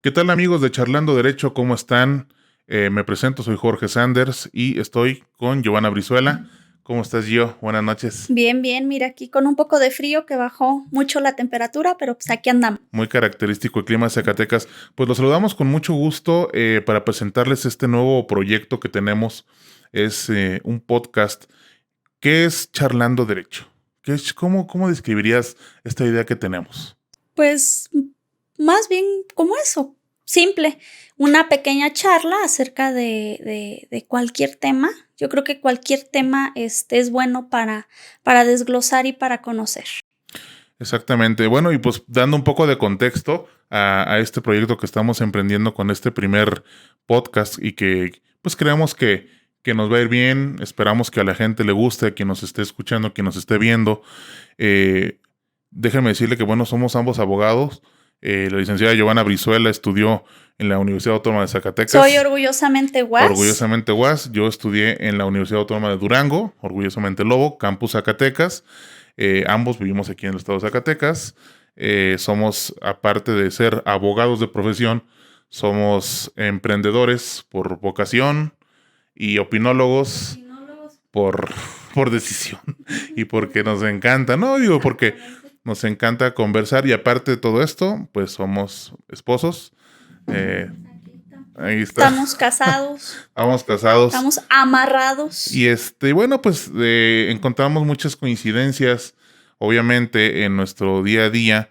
¿Qué tal amigos de Charlando Derecho? ¿Cómo están? Me presento, soy Jorge Sanders y estoy con Giovanna Brizuela. ¿Cómo estás, Gio? Buenas noches. Bien, bien, mira aquí con un poco de frío que bajó mucho la temperatura, pero pues aquí andamos. Muy característico el clima de Zacatecas. Pues los saludamos con mucho gusto para presentarles este nuevo proyecto que tenemos. Es un podcast. ¿Qué es Charlando Derecho? ¿Cómo describirías esta idea que tenemos? Pues más bien como eso, simple, una pequeña charla acerca de cualquier tema. Yo creo que cualquier tema es bueno para desglosar y para conocer. Exactamente. Bueno, y pues dando un poco de contexto a este proyecto que estamos emprendiendo con este primer podcast y que pues creemos que nos va a ir bien, esperamos que a la gente le guste, a quien nos esté escuchando, quien nos esté viendo. Eh, Déjenme decirle que bueno, somos ambos abogados. La licenciada Giovanna Brizuela estudió en la Universidad Autónoma de Zacatecas. Soy orgullosamente UAS. Orgullosamente UAS. Yo estudié en la Universidad Autónoma de Durango, orgullosamente Lobo, Campus Zacatecas. Ambos vivimos aquí en el estado de Zacatecas. Somos, aparte de ser abogados de profesión, somos emprendedores por vocación y opinólogos por, por decisión y porque nos encanta, no digo porque nos encanta conversar y aparte de todo esto, pues somos esposos. Ahí está. Estamos casados. Estamos casados. Estamos amarrados. Y bueno, pues encontramos muchas coincidencias, obviamente, en nuestro día a día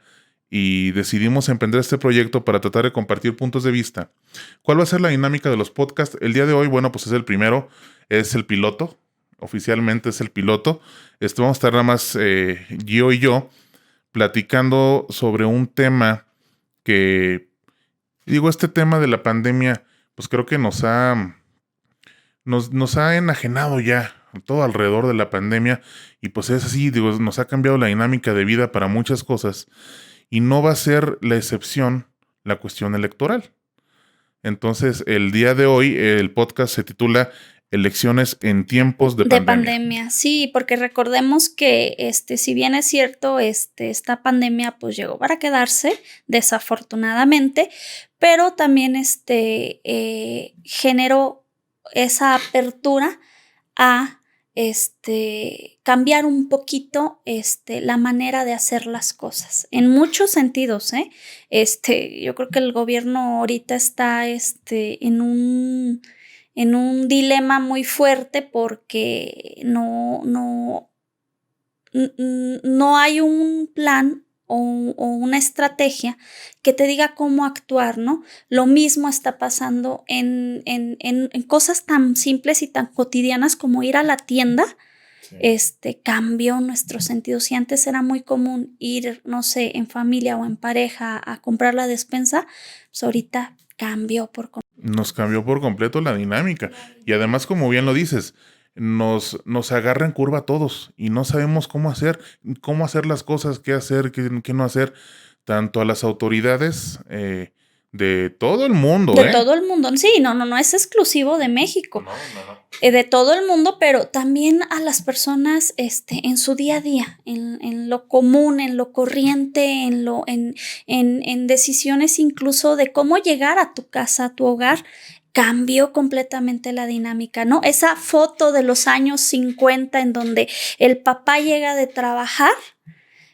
y decidimos emprender este proyecto para tratar de compartir puntos de vista. ¿Cuál va a ser la dinámica de los podcasts? El día de hoy, bueno, pues es el primero, es el piloto, oficialmente es el piloto. Vamos a estar nada más Gio y yo platicando sobre un tema que, digo, este tema de la pandemia, pues creo que nos ha enajenado ya todo alrededor de la pandemia y pues es así, digo, nos ha cambiado la dinámica de vida para muchas cosas y no va a ser la excepción la cuestión electoral. Entonces, el día de hoy, el podcast se titula Elecciones en tiempos de pandemia. Sí, porque recordemos que si bien es cierto, esta pandemia pues llegó para quedarse, desafortunadamente, pero también generó esa apertura a cambiar un poquito la manera de hacer las cosas en muchos sentidos. Yo creo que el gobierno ahorita está en un dilema muy fuerte porque no hay un plan o una estrategia que te diga cómo actuar, ¿no? Lo mismo está pasando en cosas tan simples y tan cotidianas como ir a la tienda. Sí. Cambió nuestro sentido. Si antes era muy común ir, no sé, en familia o en pareja a comprar la despensa, pues ahorita cambió por completo. Nos cambió por completo la dinámica. Y además, como bien lo dices, nos agarra en curva a todos y no sabemos cómo hacer las cosas, qué hacer, qué no hacer, tanto a las autoridades de todo el mundo. De todo el mundo, sí, no es exclusivo de México. No. De todo el mundo, pero también a las personas en su día a día, en lo común, en lo corriente, en decisiones incluso de cómo llegar a tu casa, a tu hogar. Cambió completamente la dinámica, ¿no? Esa foto de los años 50 en donde el papá llega de trabajar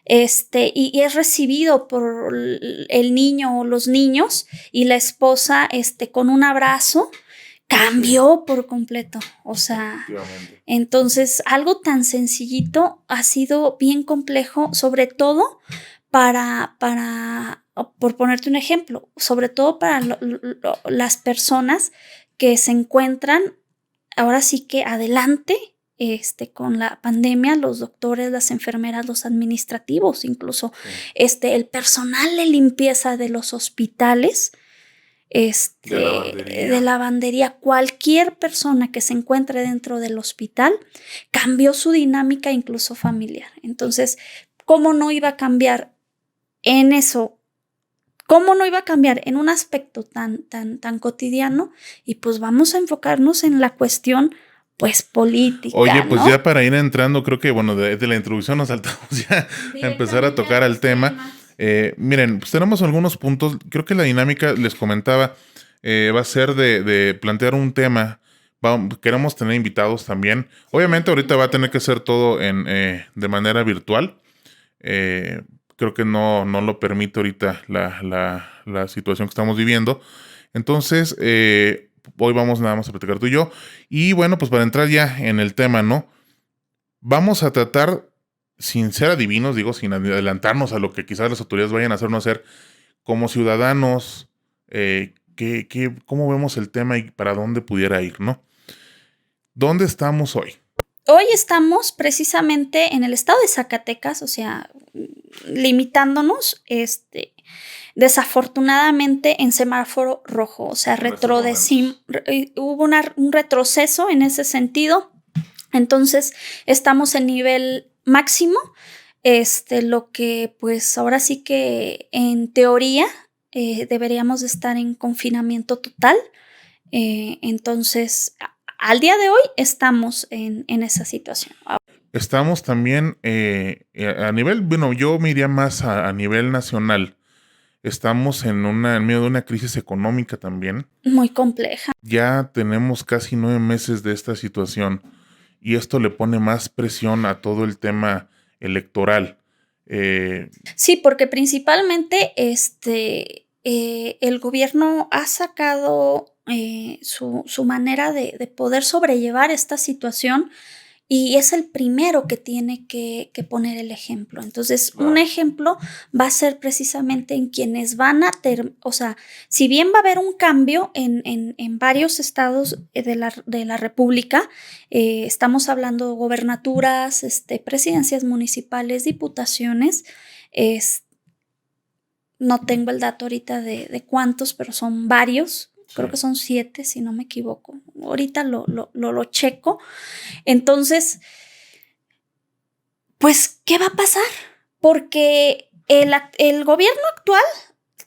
y es recibido por el niño o los niños y la esposa con un abrazo, cambió por completo. O sea, entonces algo tan sencillito ha sido bien complejo, sobre todo por ponerte un ejemplo, sobre todo para las personas que se encuentran ahora sí que adelante con la pandemia, los doctores, las enfermeras, los administrativos, incluso el personal de limpieza de los hospitales, de lavandería, cualquier persona que se encuentre dentro del hospital cambió su dinámica incluso familiar. Entonces, ¿cómo no iba a cambiar en eso? ¿Cómo no iba a cambiar en un aspecto tan cotidiano? Y pues vamos a enfocarnos en la cuestión pues política. Oye, pues ¿no? Ya para ir entrando, creo que bueno, de la introducción nos saltamos ya a empezar a tocar el tema. Miren, pues tenemos algunos puntos. Creo que la dinámica, les comentaba, va a ser de plantear un tema. Queremos tener invitados también. Obviamente ahorita va a tener que ser todo de manera virtual. Creo que no lo permite ahorita la situación que estamos viviendo. Entonces, hoy vamos nada más a platicar tú y yo. Y bueno, pues para entrar ya en el tema, ¿no? Vamos a tratar, sin ser adivinos, digo, sin adelantarnos a lo que quizás las autoridades vayan a hacer o no hacer, como ciudadanos, cómo vemos el tema y para dónde pudiera ir, ¿no? ¿Dónde estamos hoy? Hoy estamos precisamente en el estado de Zacatecas, o sea, limitándonos, desafortunadamente en semáforo rojo, o sea, hubo un retroceso en ese sentido. Entonces, estamos en nivel máximo, lo que pues ahora sí que en teoría deberíamos de estar en confinamiento total. Entonces, al día de hoy estamos en esa situación. Estamos también a nivel, bueno, yo me iría más a nivel nacional. Estamos en medio de una crisis económica también. Muy compleja. Ya tenemos casi 9 meses de esta situación y esto le pone más presión a todo el tema electoral. Sí, porque principalmente el gobierno ha sacado su manera de poder sobrellevar esta situación y es el primero que tiene que poner el ejemplo. Entonces, un ejemplo va a ser precisamente en quienes van o sea, si bien va a haber un cambio en varios estados de la República, estamos hablando de gobernaturas, presidencias municipales, diputaciones, no tengo el dato ahorita de cuántos, pero son varios. Creo que son 7, si no me equivoco. Ahorita lo checo. Entonces, pues, ¿qué va a pasar? Porque el gobierno actual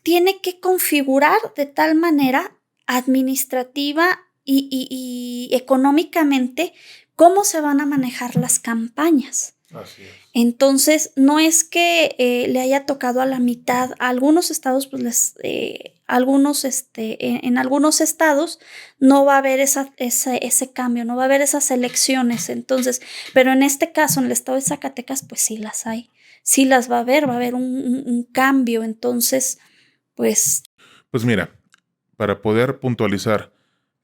tiene que configurar de tal manera administrativa y económicamente cómo se van a manejar las campañas. Así es. Entonces, no es que le haya tocado a la mitad. A algunos estados, pues en algunos estados no va a haber ese cambio, no va a haber esas elecciones. Entonces, pero en este caso, en el estado de Zacatecas, pues sí las hay. Sí las va a haber un cambio. Entonces, pues... Pues mira, para poder puntualizar,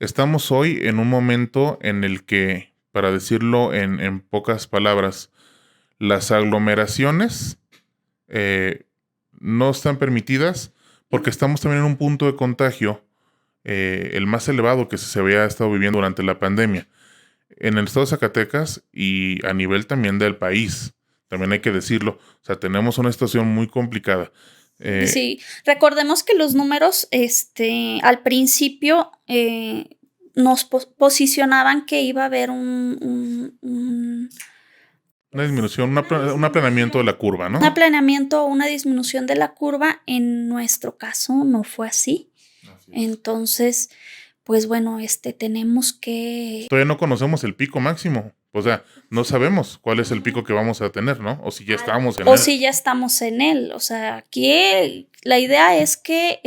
estamos hoy en un momento en el que, para decirlo en pocas palabras, las aglomeraciones no están permitidas porque estamos también en un punto de contagio, el más elevado que se había estado viviendo durante la pandemia. En el estado de Zacatecas y a nivel también del país, también hay que decirlo, o sea, tenemos una situación muy complicada. Sí, recordemos que los números al principio nos posicionaban que iba a haber una disminución, un aplanamiento de la curva, ¿no? Un aplanamiento o una disminución de la curva. En nuestro caso no fue así. Entonces, pues bueno, tenemos que... Todavía no conocemos el pico máximo. O sea, no sabemos cuál es el pico que vamos a tener, ¿no? O si ya estamos en él. O si ya estamos en él. O sea, aquí la idea es que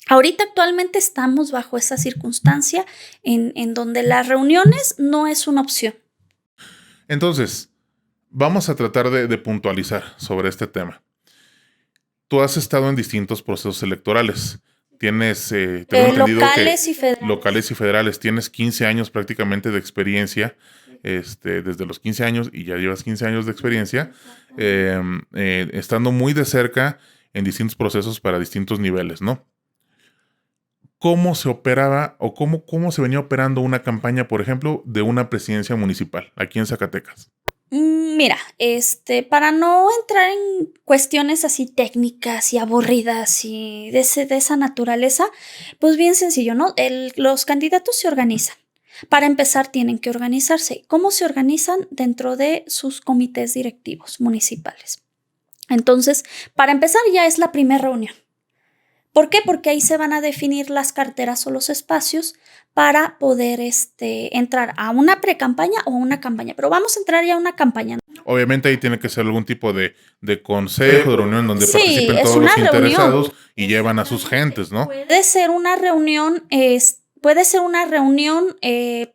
ahorita actualmente estamos bajo esa circunstancia en donde las reuniones no es una opción. Entonces, vamos a tratar de puntualizar sobre este tema. Tú has estado en distintos procesos electorales. Tienes, tengo entendido locales que y federales. Locales y federales. Tienes 15 años prácticamente de experiencia, desde los 15 años, y ya llevas 15 años de experiencia, estando muy de cerca en distintos procesos para distintos niveles, ¿no? ¿Cómo se operaba o cómo se venía operando una campaña, por ejemplo, de una presidencia municipal aquí en Zacatecas? Mira, para no entrar en cuestiones así técnicas y aburridas y de esa naturaleza, pues bien sencillo, ¿no? Los candidatos se organizan. Para empezar, tienen que organizarse. ¿Cómo se organizan? Dentro de sus comités directivos municipales. Entonces, para empezar, ya es la primera reunión. ¿Por qué? Porque ahí se van a definir las carteras o los espacios para poder entrar a una pre-campaña o a una campaña. Pero vamos a entrar ya a una campaña. Obviamente ahí tiene que ser algún tipo de consejo, de reunión donde participen es todos una los interesados reunión. y llevan a sus gentes, ¿no? Puede ser una reunión,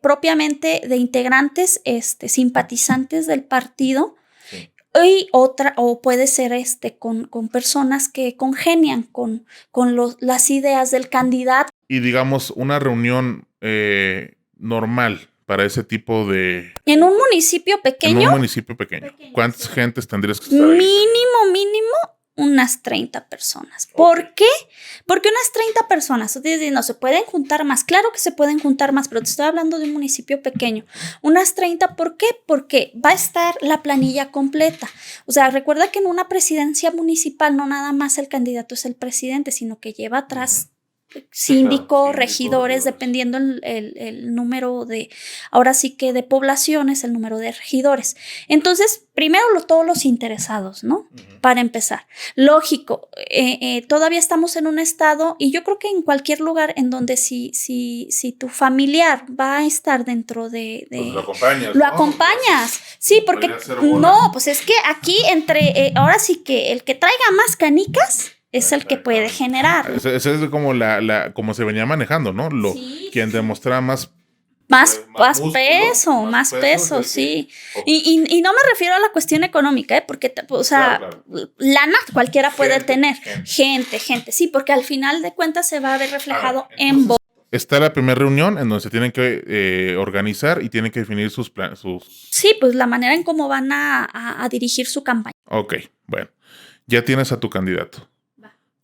propiamente de integrantes, simpatizantes del partido. Sí. Y otra, o puede ser con personas que congenian con las ideas del candidato. Y digamos, una reunión normal para ese tipo de... En un municipio pequeño. En un municipio pequeño. ¿Cuántas gentes tendrías que estar ahí? Mínimo, unas 30 personas. ¿Por qué? Porque unas 30 personas, no se pueden juntar más. Claro que se pueden juntar más, pero te estoy hablando de un municipio pequeño. Unas 30, ¿por qué? Porque va a estar la planilla completa. O sea, recuerda que en una presidencia municipal no nada más el candidato es el presidente, sino que lleva atrás síndico, regidores, dependiendo el número de, ahora sí que de poblaciones, el número de regidores. Entonces, primero todos los interesados, ¿no? Para empezar. Lógico, todavía estamos en un estado, y yo creo que en cualquier lugar en donde si tu familiar va a estar dentro de pues lo acompañas. Lo acompañas. Sí, porque no, pues es que aquí ahora sí que el que traiga más canicas es el que puede generar. Esa es como como se venía manejando, ¿no? Quien demostraba más peso, sí. Okay. Y no me refiero a la cuestión económica, porque, o sea, claro. Lana cualquiera puede tener. Gente, sí, porque al final de cuentas se va a ver reflejado en votos. Está la primera reunión en donde se tienen que organizar y tienen que definir sus planes. Sí, pues la manera en cómo van a dirigir su campaña. Ok, bueno. Ya tienes a tu candidato.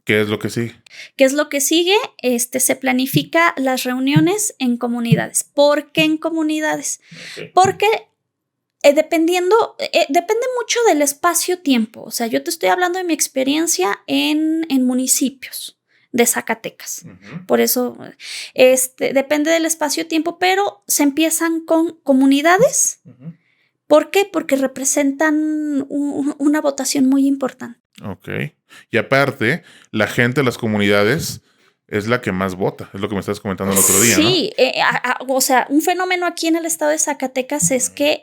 ¿Qué es lo que sigue? ¿Qué es lo que sigue? Se planifica las reuniones en comunidades. ¿Por qué en comunidades? Okay. Porque depende mucho del espacio-tiempo. O sea, yo te estoy hablando de mi experiencia en municipios de Zacatecas. Por eso, depende del espacio-tiempo, pero se empiezan con comunidades. ¿Por qué? Porque representan una votación muy importante. Ok. Y aparte, la gente de las comunidades es la que más vota, es lo que me estás comentando el otro día, sí, ¿no? O sea, un fenómeno aquí en el estado de Zacatecas es que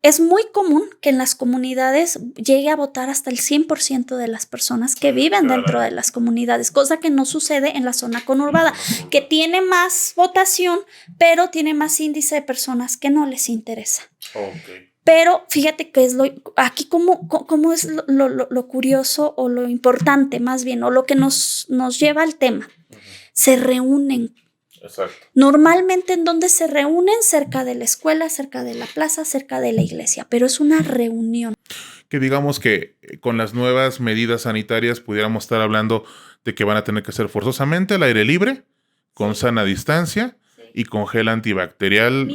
es muy común que en las comunidades llegue a votar hasta el 100% de las personas que viven dentro de las comunidades, cosa que no sucede en la zona conurbada, que tiene más votación, pero tiene más índice de personas que no les interesa. Okay. Pero fíjate que es aquí cómo es lo curioso o lo importante más bien, o lo que nos lleva al tema. Se reúnen. Exacto. Normalmente en donde se reúnen, cerca de la escuela, cerca de la plaza, cerca de la iglesia, pero es una reunión. Que digamos que con las nuevas medidas sanitarias pudiéramos estar hablando de que van a tener que ser forzosamente al aire libre, con sana distancia y con gel antibacterial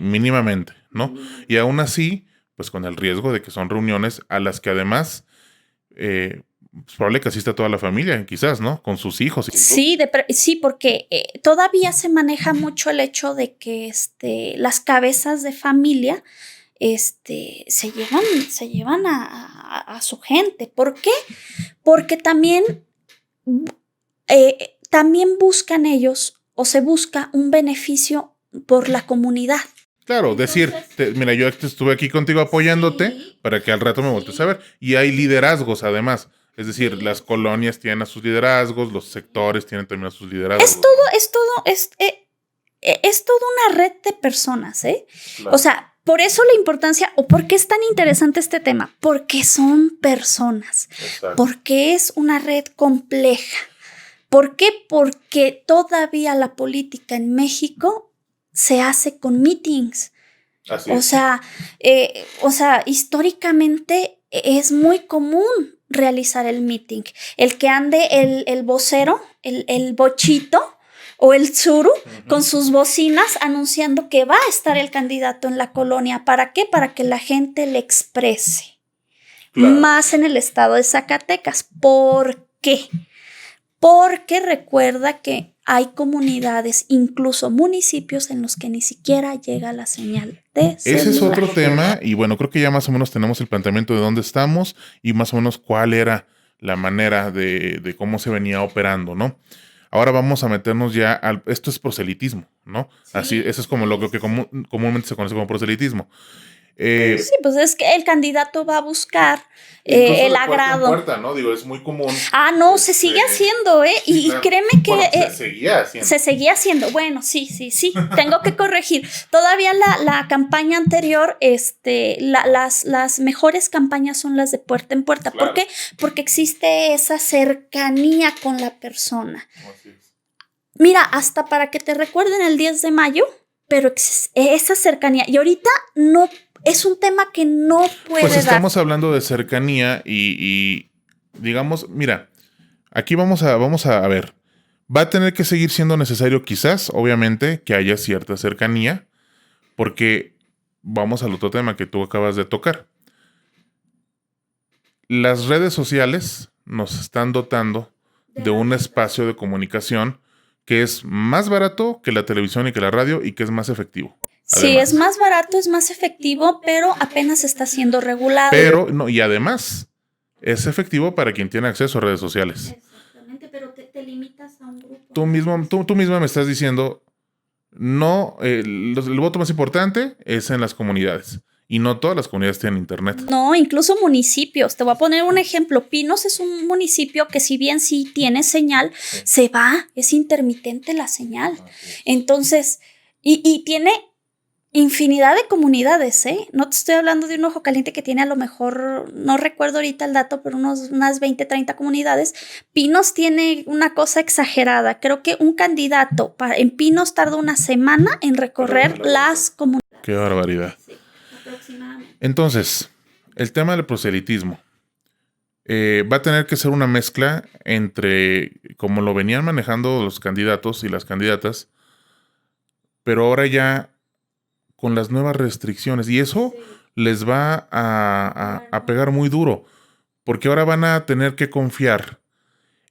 mínimamente, ¿no? Y aún así, pues con el riesgo de que son reuniones a las que además es probable que asista toda la familia, quizás, ¿no? Con sus hijos. Sí, porque todavía se maneja mucho el hecho de que las cabezas de familia se llevan a su gente. ¿Por qué? Porque también buscan ellos o se busca un beneficio por la comunidad. Claro, decir, mira, yo estuve aquí contigo apoyándote para que al rato me voltees a ver. Y hay liderazgos además. Es decir, las colonias tienen a sus liderazgos, los sectores tienen también a sus liderazgos. Es toda una red de personas, ¿eh? Claro. O sea, por eso la importancia, o por qué es tan interesante este tema, porque son personas, exacto, porque es una red compleja. ¿Por qué? Porque todavía la política en México se hace con meetings. Así o sea, históricamente es muy común realizar el meeting. El que ande el vocero, el bochito o el tsuru con sus bocinas anunciando que va a estar el candidato en la colonia. ¿Para qué? Para que la gente le exprese. Claro. Más en el estado de Zacatecas. ¿Por qué? porque recuerda que hay comunidades, incluso municipios en los que ni siquiera llega la señal de celular. Ese es otro tema y bueno, creo que ya más o menos tenemos el planteamiento de dónde estamos y más o menos cuál era la manera de cómo se venía operando, ¿no? Ahora vamos a meternos ya al... Esto es proselitismo, ¿no? Sí, así, eso es como lo que comúnmente se conoce como proselitismo. Sí, pues es que el candidato va a buscar el agrado. Puerta, ¿no? Digo, es muy común. Ah, no, se sigue haciendo, ¿eh? Sí, y claro. Créeme que... Bueno, se seguía haciendo. Se seguía haciendo. Bueno, sí. Tengo que corregir. Todavía la campaña anterior, las mejores campañas son las de puerta en puerta. Claro. ¿Por qué? Porque existe esa cercanía con la persona. Así es. Mira, hasta para que te recuerden el 10 de mayo, pero esa cercanía. Y ahorita no... Es un tema que no puede Pues estamos hablando de cercanía y digamos, mira, aquí vamos a ver. Va a tener que seguir siendo necesario quizás, obviamente, que haya cierta cercanía, porque vamos al otro tema que tú acabas de tocar. Las redes sociales nos están dotando de un espacio de comunicación que es más barato que la televisión y que la radio y que es más efectivo. Sí, además, es más barato, es más efectivo, pero apenas está siendo regulado. Pero, no, y además, es efectivo para quien tiene acceso a redes sociales. Exactamente, pero te limitas a un grupo. Tú misma me estás diciendo, no, el voto más importante es en las comunidades. Y no todas las comunidades tienen internet. No, incluso municipios. Te voy a poner un ejemplo. Pinos es un municipio que si bien sí tiene señal, se va, es intermitente la señal. Entonces, y tiene... infinidad de comunidades, ¿eh? No te estoy hablando de un Ojo Caliente que tiene a lo mejor, no recuerdo ahorita el dato, pero unas 20, 30 comunidades. Pinos tiene una cosa exagerada. Creo que un candidato en Pinos tarda una semana en recorrer las comunidades. ¡Qué barbaridad! Sí, aproximadamente. Entonces, el tema del proselitismo va a tener que ser una mezcla entre como lo venían manejando los candidatos y las candidatas, pero ahora ya con las nuevas restricciones. Y eso les va a pegar muy duro. Porque ahora van a tener que confiar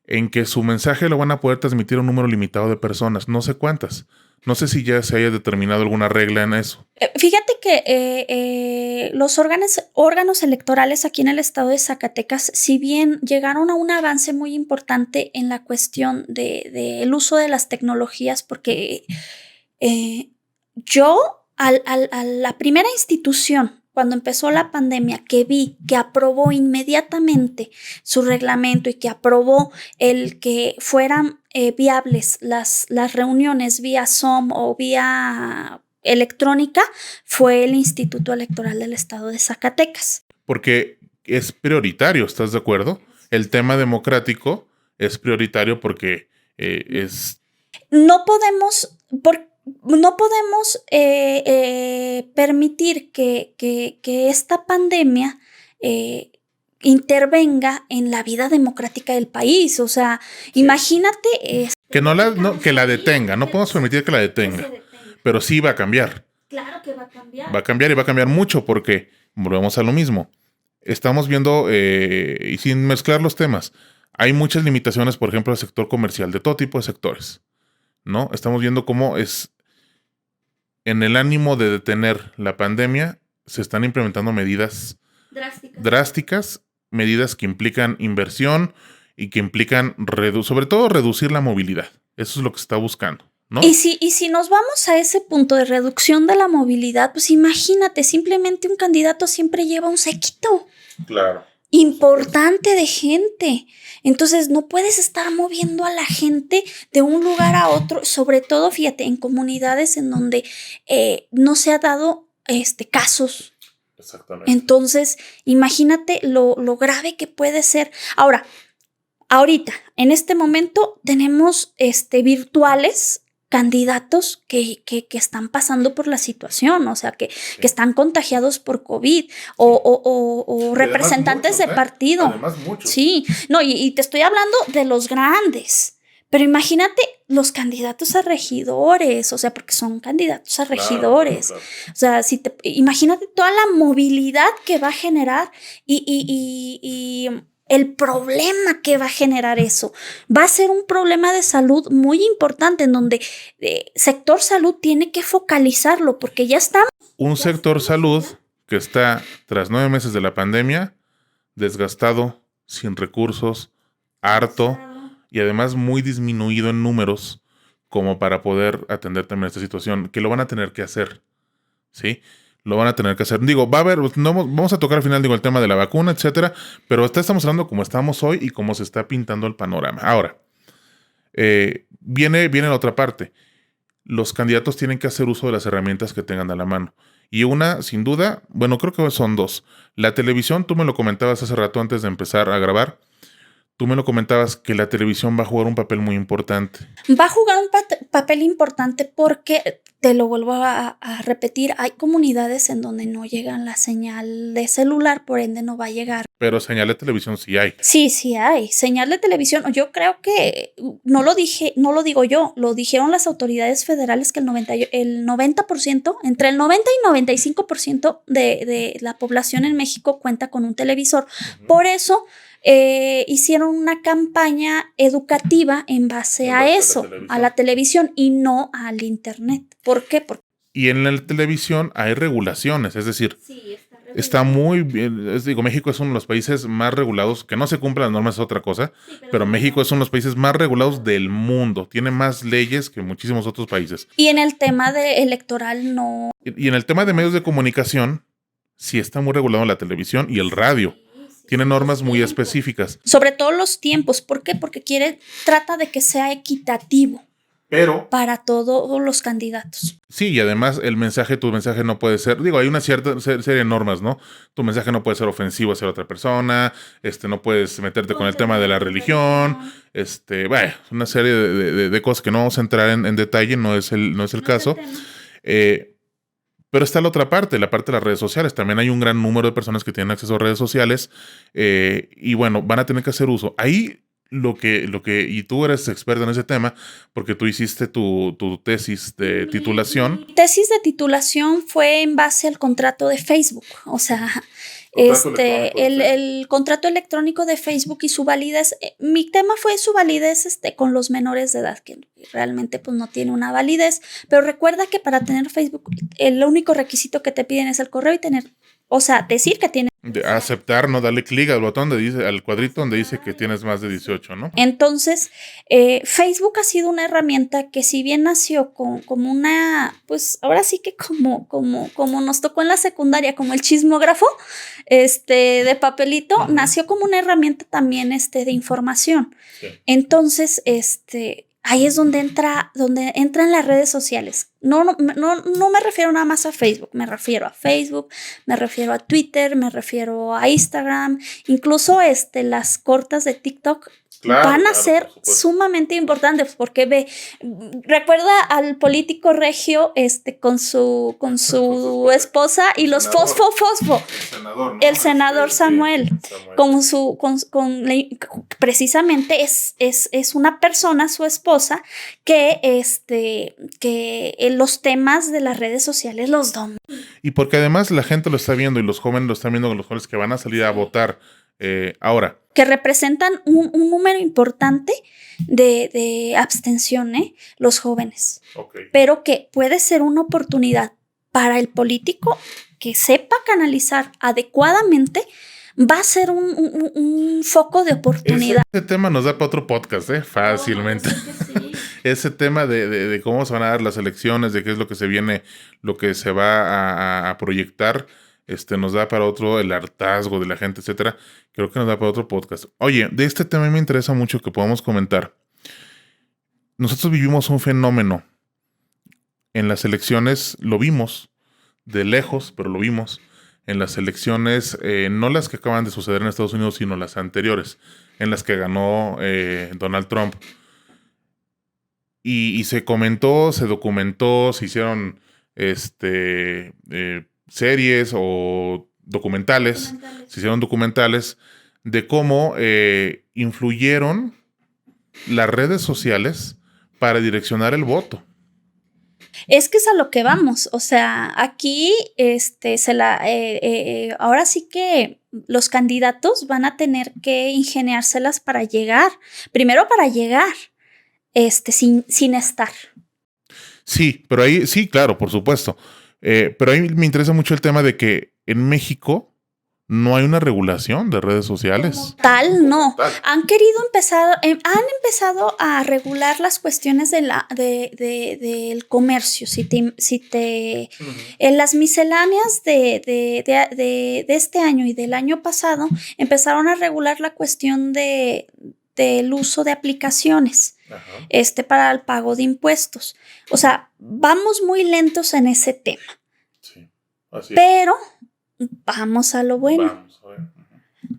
en que su mensaje lo van a poder transmitir a un número limitado de personas. No sé cuántas. No sé si ya se haya determinado alguna regla en eso. Fíjate que los órganos electorales aquí en el estado de Zacatecas, si bien llegaron a un avance muy importante en la cuestión del uso de las tecnologías, porque yo... A la primera institución, cuando empezó la pandemia, que vi que aprobó inmediatamente su reglamento y que aprobó el que fueran viables las reuniones vía Zoom o vía electrónica, fue el Instituto Electoral del Estado de Zacatecas. Porque es prioritario, ¿estás de acuerdo? El tema democrático es prioritario porque es... No podemos permitir que esta pandemia intervenga en la vida democrática del país. O sea, imagínate... Que la detenga. No podemos permitir que la detenga. Pero sí va a cambiar. Claro que va a cambiar. Va a cambiar y va a cambiar mucho porque volvemos a lo mismo. Estamos viendo, y sin mezclar los temas, hay muchas limitaciones, por ejemplo, al sector comercial, de todo tipo de sectores, ¿no? Estamos viendo cómo es... En el ánimo de detener la pandemia, se están implementando medidas drásticas, medidas que implican inversión y que implican, sobre todo, reducir la movilidad. Eso es lo que se está buscando, ¿no? Y si nos vamos a ese punto de reducción de la movilidad, pues imagínate, simplemente un candidato siempre lleva un séquito. Claro. Importante de gente. Entonces no puedes estar moviendo a la gente de un lugar a otro, sobre todo, fíjate, en comunidades en donde no se ha dado casos. Exactamente. Entonces, imagínate lo grave que puede ser. Ahorita, en este momento, tenemos virtuales candidatos que están pasando por la situación, o sea, que están contagiados por COVID o representantes muchos, de partido. Además, muchos. Sí, no, y te estoy hablando de los grandes, pero imagínate los candidatos a regidores, o sea, porque son candidatos a regidores. Claro. O sea, imagínate toda la movilidad que va a generar y el problema que va a generar eso. Va a ser un problema de salud muy importante en donde sector salud tiene que focalizarlo porque ya estamos. Un sector salud que está, tras 9 meses de la pandemia, desgastado, sin recursos, harto y además muy disminuido en números como para poder atender también esta situación, que lo van a tener que hacer, ¿sí? Lo van a tener que hacer. Digo, va a haber, no, vamos a tocar al final, digo, el tema de la vacuna, etcétera, pero estamos hablando como estamos hoy y cómo se está pintando el panorama. Ahora, viene la otra parte. Los candidatos tienen que hacer uso de las herramientas que tengan a la mano. Y una, sin duda, bueno, creo que son dos. La televisión, tú me lo comentabas hace rato antes de empezar a grabar, tú me lo comentabas que la televisión va a jugar un papel muy importante. Va a jugar un papel importante porque, te lo vuelvo a repetir, hay comunidades en donde no llegan la señal de celular, por ende no va a llegar. Pero señal de televisión sí hay. Sí hay. Señal de televisión, yo creo que no lo digo yo, lo dijeron las autoridades federales que el 90%, entre el 90 y 95% de la población en México cuenta con un televisor. Por eso hicieron una campaña educativa en base a eso, a la televisión y no al internet. ¿Por qué? Y en la televisión hay regulaciones, es decir, está muy bien. Digo, México es uno de los países más regulados, que no se cumplen las normas es otra cosa, pero México es uno de los países más regulados del mundo. Tiene más leyes que muchísimos otros países. Y en el tema electoral no. Y en el tema de medios de comunicación, sí está muy regulado la televisión y el radio. Tiene normas muy específicas. Sobre todo los tiempos. ¿Por qué? Porque trata de que sea equitativo. Pero para todos los candidatos. Sí, y además tu mensaje no puede ser, digo, hay una cierta serie de normas, ¿no? Tu mensaje no puede ser ofensivo hacia otra persona, no puedes meterte con el tema de la religión, bueno, una serie de cosas que no vamos a entrar en detalle, no es el caso. Pero está la otra parte, la parte de las redes sociales. También hay un gran número de personas que tienen acceso a redes sociales y bueno, van a tener que hacer uso. Ahí y tú eres experta en ese tema porque tú hiciste tu tesis de titulación. Mi tesis de titulación fue en base al contrato de Facebook, o sea, el contrato electrónico de Facebook y su validez. Mi tema fue su validez con los menores de edad, que realmente pues no tiene una validez, pero recuerda que para tener Facebook el único requisito que te piden es el correo y decir que tienes. Aceptar, no darle clic al botón al cuadrito donde dice que tienes más de 18, ¿no? Entonces, Facebook ha sido una herramienta que si bien nació como una, pues ahora sí que como nos tocó en la secundaria, como el chismógrafo, de papelito, nació como una herramienta también de información. Sí. Entonces, ahí es donde entran las redes sociales. No me refiero nada más a Facebook, me refiero a Twitter, me refiero a Instagram, incluso las cortas de TikTok. Van a ser sumamente importantes porque recuerda al político regio con su esposa y los fosfo. El senador Samuel. Precisamente es una persona, su esposa, que los temas de las redes sociales los domina. Y porque además la gente lo está viendo y los jóvenes lo están viendo, los jóvenes que van a salir a votar ahora. Que representan un número importante de abstención, los jóvenes. Okay. Pero que puede ser una oportunidad para el político que sepa canalizar adecuadamente, va a ser un foco de oportunidad. Ese tema nos da para otro podcast, fácilmente. Sí. Ese tema de cómo se van a dar las elecciones, de qué es lo que se viene, lo que se va a proyectar, nos da para otro, el hartazgo de la gente, etcétera. Creo que nos da para otro podcast. Oye, de este tema me interesa mucho que podamos comentar. Nosotros vivimos un fenómeno. En las elecciones lo vimos de lejos, pero lo vimos. En las elecciones, no las que acaban de suceder en Estados Unidos, sino las anteriores, en las que ganó Donald Trump. Y se comentó, se documentó, se hicieron series o documentales, se hicieron documentales de cómo influyeron las redes sociales para direccionar el voto. Es que es a lo que vamos, o sea, aquí ahora sí que los candidatos van a tener que ingeniárselas para llegar, primero para llegar, sin estar. Sí, pero ahí, sí, claro, por supuesto. Pero ahí me interesa mucho el tema de que en México no hay una regulación de redes sociales. Como tal, no. Han empezado a regular las cuestiones del comercio. En las misceláneas de este año y del año pasado empezaron a regular la cuestión del uso de aplicaciones. Para el pago de impuestos. O sea, vamos muy lentos en ese tema. Sí, así pero vamos a lo bueno. Vamos a ver.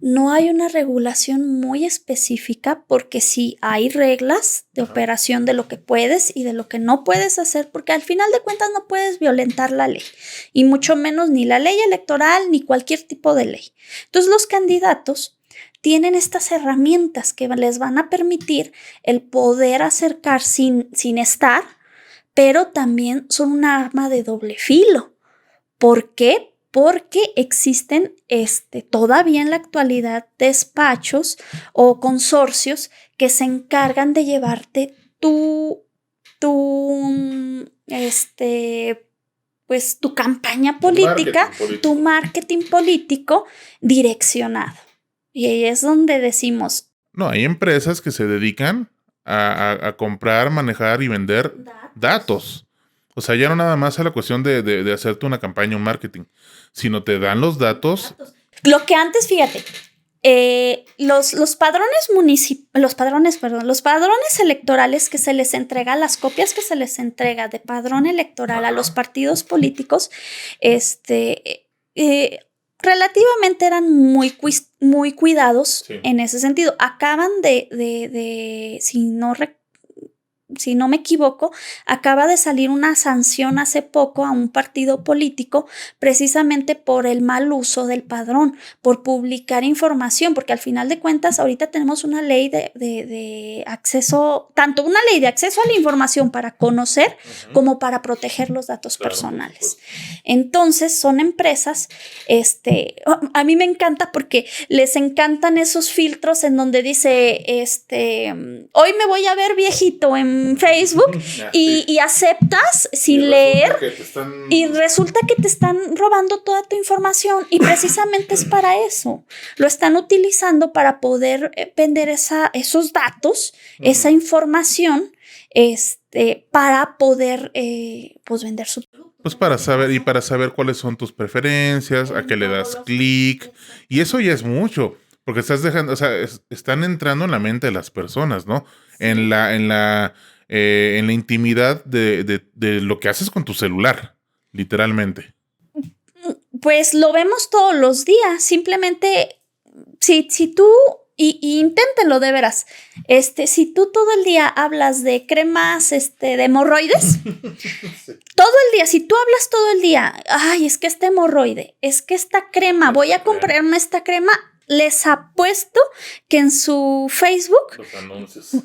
No hay una regulación muy específica porque sí hay reglas de operación de lo que puedes y de lo que no puedes hacer, porque al final de cuentas no puedes violentar la ley, y mucho menos ni la ley electoral ni cualquier tipo de ley. Entonces los candidatos tienen estas herramientas que les van a permitir el poder acercar sin estar, pero también son un arma de doble filo. ¿Por qué? Porque existen todavía en la actualidad despachos o consorcios que se encargan de llevarte tu campaña política, tu marketing político direccionado. Y ahí es donde decimos... No, hay empresas que se dedican a comprar, manejar y vender datos. O sea, ya no nada más a la cuestión de hacerte una campaña, un marketing, sino te dan los datos. Lo que antes, fíjate, los padrones electorales que se les entrega, las copias que se les entrega de padrón electoral a los partidos políticos, relativamente eran muy cuidados, sí, en ese sentido. Acaban si no me equivoco, acaba de salir una sanción hace poco a un partido político precisamente por el mal uso del padrón, por publicar información, porque al final de cuentas ahorita tenemos una ley de acceso, tanto una ley de acceso a la información para conocer como para proteger los datos personales. Entonces son empresas, a mí me encanta porque les encantan esos filtros en donde dice, hoy me voy a ver viejito en Facebook y aceptas sin leer y resulta que te están robando toda tu información, y precisamente es para eso. Lo están utilizando para poder vender esos datos, esa información, para poder vender su producto. Pues para saber cuáles son tus preferencias, a qué le das clic, y eso ya es mucho, porque estás dejando, o sea, están entrando en la mente de las personas, ¿no? Sí. En la intimidad de lo que haces con tu celular, literalmente. Pues lo vemos todos los días. Simplemente, si tú, y inténtenlo de veras, si tú todo el día hablas de cremas de hemorroides, sí, todo el día, si tú hablas todo el día, ay, es que este hemorroide, es que esta crema, voy a comprarme esta crema, les apuesto que en su Facebook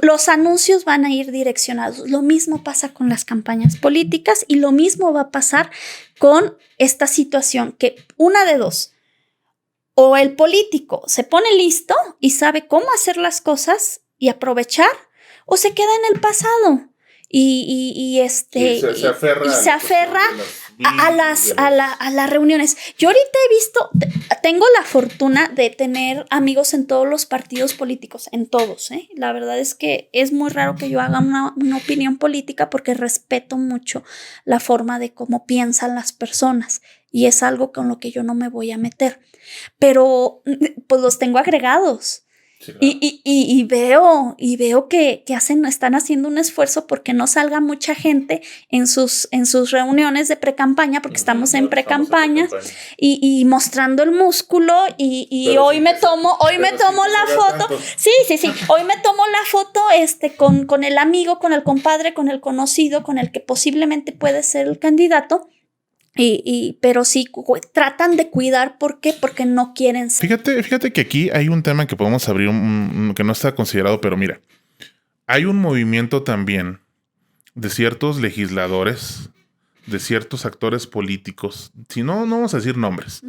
los anuncios van a ir direccionados. Lo mismo pasa con las campañas políticas y lo mismo va a pasar con esta situación, que una de dos: o el político se pone listo y sabe cómo hacer las cosas y aprovechar, o se queda en el pasado y se aferra a las reuniones. Yo ahorita tengo la fortuna de tener amigos en todos los partidos políticos, en todos, ¿eh? La verdad es que es muy raro que yo haga una opinión política, porque respeto mucho la forma de cómo piensan las personas, y es algo con lo que yo no me voy a meter, pero pues los tengo agregados. Sí, claro. Y veo que están haciendo un esfuerzo porque no salga mucha gente en sus reuniones de pre-campaña, porque estamos en pre-campaña y mostrando el músculo, y hoy me tomo la foto. Sí, hoy me tomo la foto con el amigo, con el compadre, con el conocido, con el que posiblemente puede ser el candidato. Pero sí tratan de cuidar. ¿Por qué? Porque no quieren ser. Fíjate que aquí hay un tema que podemos abrir que no está considerado, pero mira, hay un movimiento también de ciertos legisladores de ciertos actores políticos, si no, no vamos a decir nombres,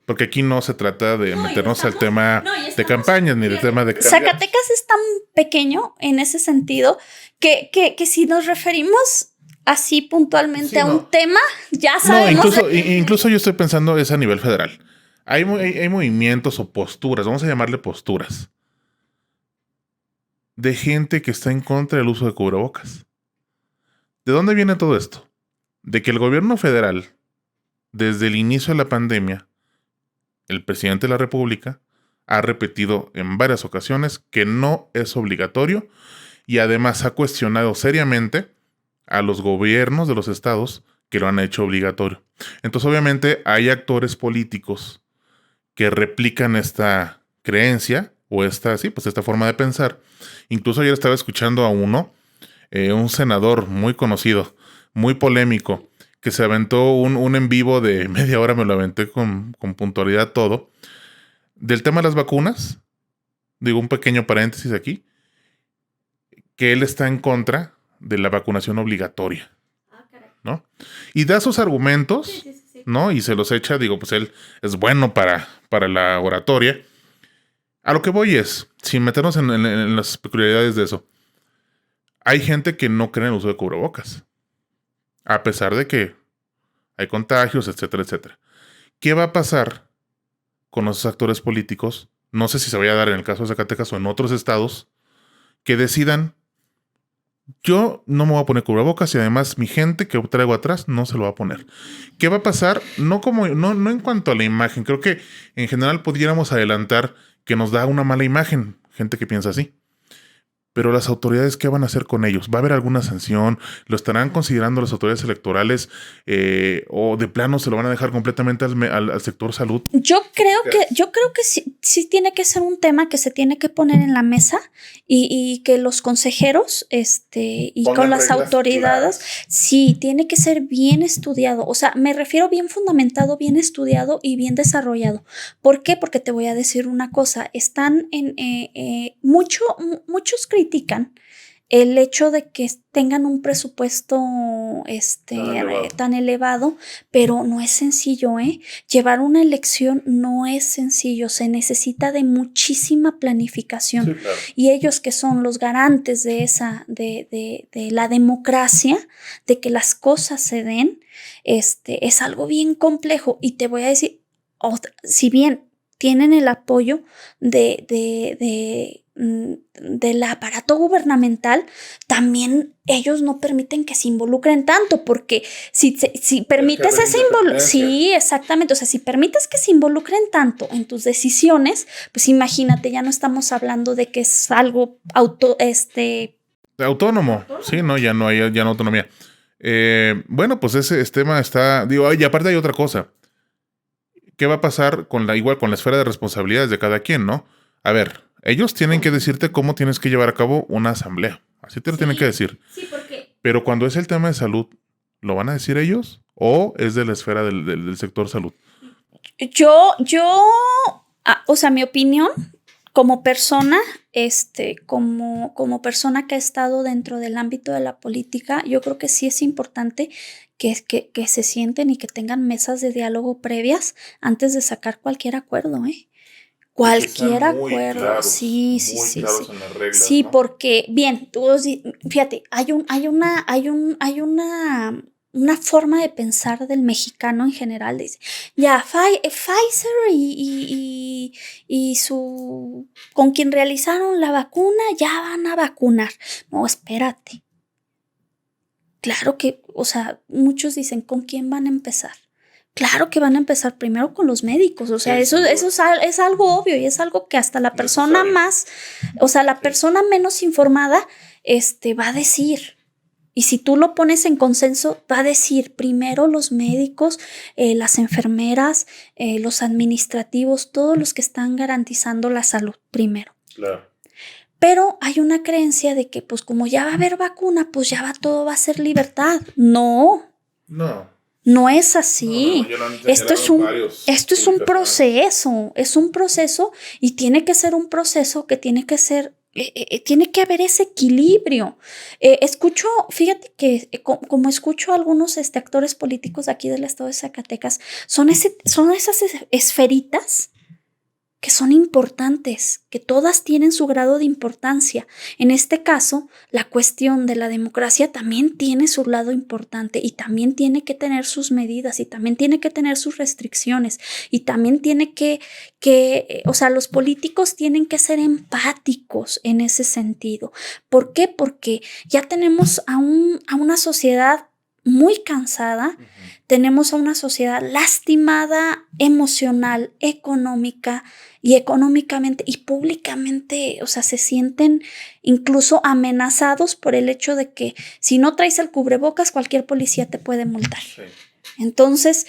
porque aquí no se trata de meternos al tema de campañas ni de tema de candidatos. Zacatecas es tan pequeño en ese sentido que si nos referimos así puntualmente a un tema, ya sabemos. Incluso yo estoy pensando es a nivel federal. Hay movimientos o posturas, vamos a llamarle posturas, de gente que está en contra del uso de cubrebocas. ¿De dónde viene todo esto? De que el gobierno federal, desde el inicio de la pandemia, el presidente de la República ha repetido en varias ocasiones que no es obligatorio y además ha cuestionado seriamente a los gobiernos de los estados que lo han hecho obligatorio. Entonces, obviamente, hay actores políticos que replican esta creencia o esta forma de pensar. Incluso ayer estaba escuchando a un senador muy conocido, muy polémico, que se aventó un en vivo de media hora, me lo aventé con puntualidad todo, del tema de las vacunas. Digo, un pequeño paréntesis aquí, que él está en contra de la vacunación obligatoria, ¿no? Y da sus argumentos, ¿no? Y se los echa, digo, pues él es bueno para la oratoria. A lo que voy es, sin meternos en las peculiaridades de eso, hay gente que no cree en el uso de cubrebocas, a pesar de que hay contagios, etcétera, etcétera. ¿Qué va a pasar con esos actores políticos? No sé si se vaya a dar en el caso de Zacatecas o en otros estados, que decidan: yo no me voy a poner cubrebocas y además mi gente que traigo atrás no se lo va a poner. ¿Qué va a pasar? No en cuanto a la imagen. Creo que en general pudiéramos adelantar que nos da una mala imagen, gente que piensa así. Pero las autoridades, ¿qué van a hacer con ellos? ¿Va a haber alguna sanción? ¿Lo estarán considerando las autoridades electorales? ¿O de plano se lo van a dejar completamente al sector salud? Yo creo que sí tiene que ser un tema que se tiene que poner en la mesa y que los consejeros y con las autoridades, sí, tiene que ser bien estudiado. O sea, me refiero bien fundamentado, bien estudiado y bien desarrollado. ¿Por qué? Porque te voy a decir una cosa. Están muchos critican el hecho de que tengan un presupuesto tan elevado, pero no es sencillo, Llevar una elección no es sencillo, se necesita de muchísima planificación. Sí, claro. Y ellos, que son los garantes de de la democracia, de que las cosas se den, es algo bien complejo. Y te voy a decir, si bien tienen el apoyo del aparato gubernamental, también ellos no permiten que se involucren tanto, porque si permites ese sí, exactamente, o sea, si permites que se involucren tanto en tus decisiones, pues imagínate, ya no estamos hablando de que es algo autónomo. Sí, no, ya no hay autonomía. Bueno, pues ese tema está, digo, y aparte hay otra cosa. ¿Qué va a pasar con la esfera de responsabilidades de cada quien, no? A ver, ellos tienen que decirte cómo tienes que llevar a cabo una asamblea. Así te lo tienen que decir. Sí, porque... Pero cuando es el tema de salud, ¿lo van a decir ellos o es de la esfera del sector salud? O sea, mi opinión como persona, como persona que ha estado dentro del ámbito de la política, yo creo que sí es importante que se sienten y que tengan mesas de diálogo previas antes de sacar cualquier acuerdo, Cualquier acuerdo, claros, sí. En las reglas, sí, ¿no? Porque, bien, fíjate, hay una forma de pensar del mexicano en general. Dice, ya, Pfizer y con quien realizaron la vacuna ya van a vacunar. No, espérate. Claro que, o sea, muchos dicen, ¿con quién van a empezar? Claro que van a empezar primero con los médicos, o sea, eso es algo obvio y es algo que hasta la persona persona menos informada, va a decir. Y si tú lo pones en consenso, va a decir primero los médicos, las enfermeras, los administrativos, todos los que están garantizando la salud primero. Claro. Pero hay una creencia de que, pues, como ya va a haber vacuna, pues todo va a ser libertad. No. No es así. Esto es un proceso. Es un proceso y tiene que ser un proceso que tiene que ser tiene que haber ese equilibrio. Fíjate que como escucho a algunos actores políticos aquí del estado de Zacatecas, son esas esferitas que son importantes, que todas tienen su grado de importancia. En este caso, la cuestión de la democracia también tiene su lado importante y también tiene que tener sus medidas y también tiene que tener sus restricciones y también tiene los políticos tienen que ser empáticos en ese sentido. ¿Por qué? Porque ya tenemos a una sociedad muy cansada, tenemos a una sociedad lastimada emocional, económicamente y públicamente, se sienten incluso amenazados por el hecho de que si no traes el cubrebocas, cualquier policía te puede multar. Sí. Entonces,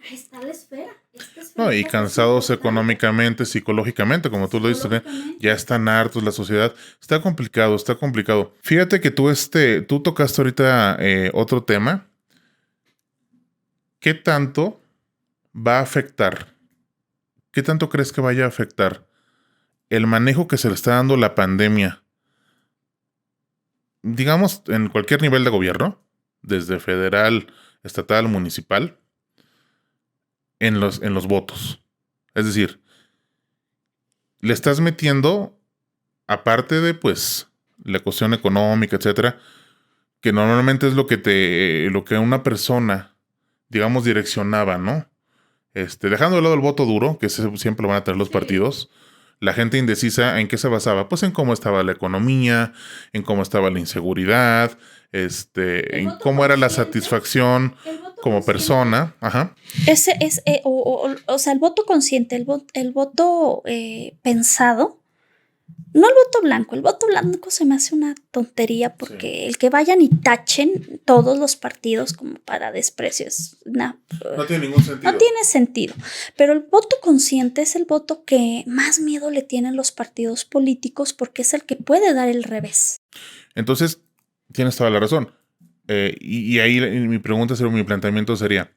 ahí está la esfera. No, y cansados económicamente, psicológicamente, como tú lo dices, ya están hartos la sociedad. Está complicado. Fíjate que tú tocaste ahorita otro tema. ¿Qué tanto va a afectar? ¿Qué tanto crees que vaya a afectar el manejo que se le está dando la pandemia? Digamos, en cualquier nivel de gobierno, desde federal, estatal, municipal, en los votos. Es decir, le estás metiendo, aparte de pues la cuestión económica, etcétera, que normalmente es lo que una persona, digamos, direccionaba, ¿no? Dejando de lado el voto duro, que siempre lo van a tener los partidos, la gente indecisa, ¿en qué se basaba? Pues en cómo estaba la economía, en cómo estaba la inseguridad, en cómo era la satisfacción como persona. Ajá. Ese es, el voto consciente, el voto pensado, no el voto blanco. El voto blanco se me hace una tontería porque el que vayan y tachen todos los partidos como para desprecios. No tiene ningún sentido. No tiene sentido. Pero el voto consciente es el voto que más miedo le tienen los partidos políticos porque es el que puede dar el revés. Entonces, tienes toda la razón. Y ahí mi planteamiento sería,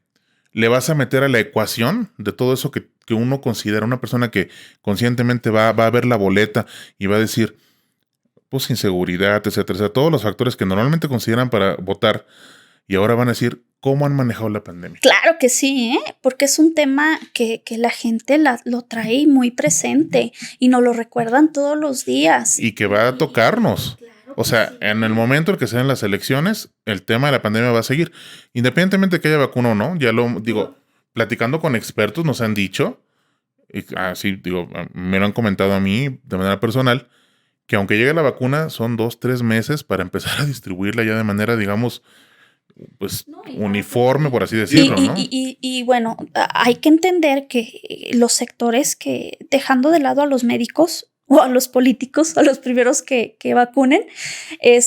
¿le vas a meter a la ecuación de todo eso que uno considera una persona que conscientemente va a ver la boleta y va a decir, pues inseguridad, etcétera, etcétera, todos los factores que normalmente consideran para votar y ahora van a decir cómo han manejado la pandemia? Claro que sí, porque es un tema que la gente lo trae muy presente y nos lo recuerdan todos los días. Y que va a tocarnos. O sea, en el momento en que se den las elecciones, el tema de la pandemia va a seguir. Independientemente de que haya vacuna o no, ya lo digo, platicando con expertos nos han dicho, y así me lo han comentado a mí de manera personal, que aunque llegue la vacuna, son 2-3 meses para empezar a distribuirla ya de manera, digamos, pues uniforme, por así decirlo, ¿no? Y bueno, hay que entender que los sectores que, dejando de lado a los médicos, o a los políticos, a los primeros que vacunen, el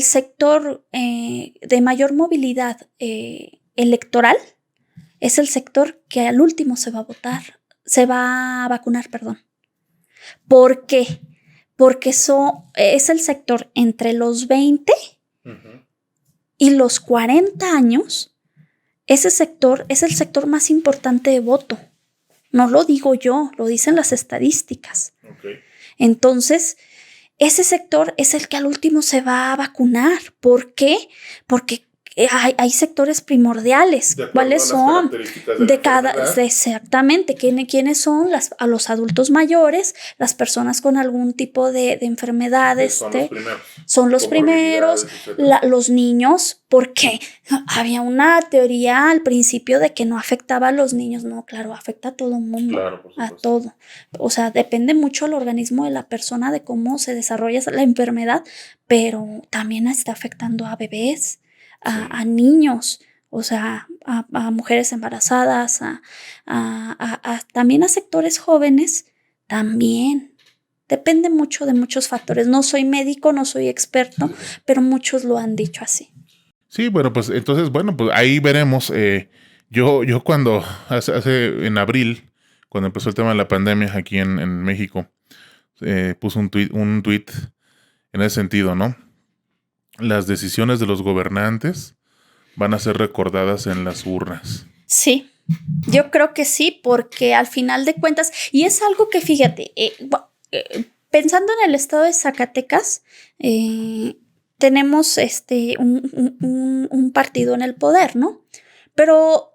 sector de mayor movilidad electoral es el sector que al último se va a vacunar, perdón. ¿Por qué? Porque es el sector entre los 20 y los 40 años. Ese sector es el sector más importante de voto. No lo digo yo, lo dicen las estadísticas. Okay. Entonces, ese sector es el que al último se va a vacunar. ¿Por qué? Porque hay sectores primordiales. ¿Cuáles son? De cada, exactamente. ¿Quiénes son? A los adultos mayores, las personas con algún tipo de enfermedades. Son los primeros. Los niños, porque había una teoría al principio de que no afectaba a los niños. No, claro, afecta a todo el mundo. Claro, a todo. O sea, depende mucho el organismo de la persona, de cómo se desarrolla la enfermedad, pero también está afectando a bebés. A niños, o sea, a mujeres embarazadas, también a sectores jóvenes, también. Depende mucho de muchos factores. No soy médico, no soy experto, pero muchos lo han dicho así. Sí, bueno, pues entonces, pues ahí veremos. Yo cuando, en abril, cuando empezó el tema de la pandemia aquí en México, puse un tweet en ese sentido, ¿no? Las decisiones de los gobernantes van a ser recordadas en las urnas. Sí, yo creo que sí, porque al final de cuentas, y es algo que fíjate, pensando en el estado de Zacatecas, tenemos un partido en el poder, ¿no? Pero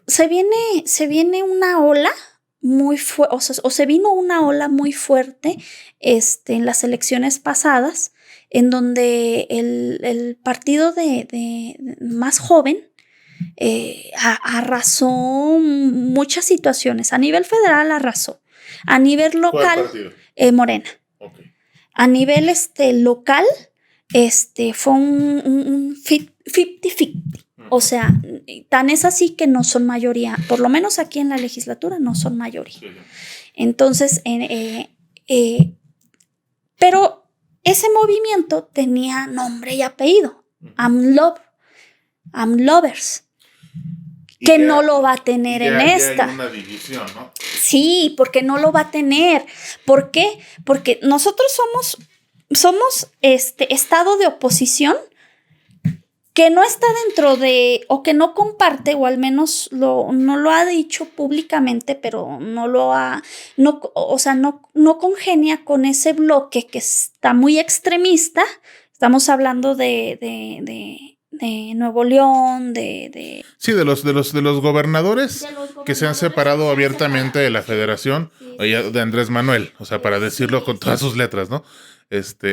se viene una ola muy fuerte, o se vino una ola muy fuerte en las elecciones pasadas, en donde el partido de más joven arrasó muchas situaciones. A nivel federal arrasó. A nivel local, Morena. Okay. A nivel local, fue un 50-50. O sea, tan es así que no son mayoría, por lo menos aquí en la legislatura no son mayoría. Entonces, pero ese movimiento tenía nombre y apellido, AMLovers, que no lo va a tener en esta. Hay una división, ¿no? Sí, porque no lo va a tener. ¿Por qué? Porque nosotros somos estado de oposición que no está dentro de, o que no comparte, o al menos no lo ha dicho públicamente, pero no congenia con ese bloque que está muy extremista. Estamos hablando de Nuevo León, Sí, de los gobernadores que se han separado abiertamente de la federación, de Andrés Manuel, o sea, para decirlo con todas sus letras, ¿no?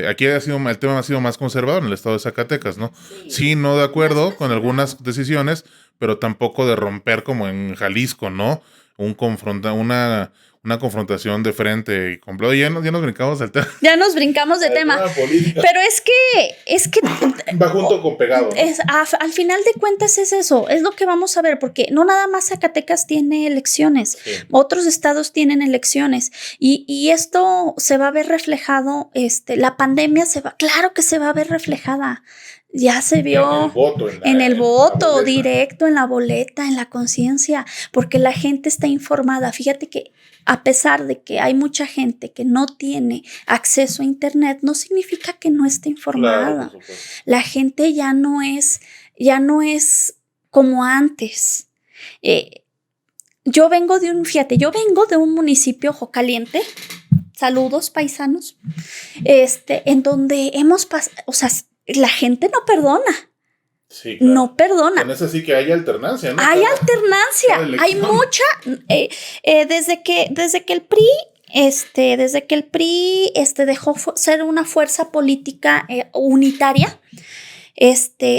Aquí el tema ha sido más conservador en el estado de Zacatecas, ¿no? Sí, no de acuerdo con algunas decisiones, pero tampoco de romper como en Jalisco, ¿no? Una confrontación de frente y completo. Ya nos brincamos del tema. Ya nos brincamos de tema. Pero es que va junto con pegado, ¿no? Al final de cuentas es eso, es lo que vamos a ver, porque no nada más Zacatecas tiene elecciones, sí. Otros estados tienen elecciones y esto se va a ver reflejado, la pandemia claro que se va a ver reflejada. Ya se vio en el voto directo, en la boleta, en la conciencia, porque la gente está informada. Fíjate que a pesar de que hay mucha gente que no tiene acceso a internet, no significa que no esté informada. Claro, la gente ya no es como antes. Yo vengo de un municipio, Ojo Caliente, saludos paisanos, en donde hemos pasado, o sea, la gente no perdona. Sí, claro. No perdona. Con eso sí que hay alternancia, ¿no? Hay alternancia, hay mucha. Desde que el PRI dejó ser una fuerza política unitaria,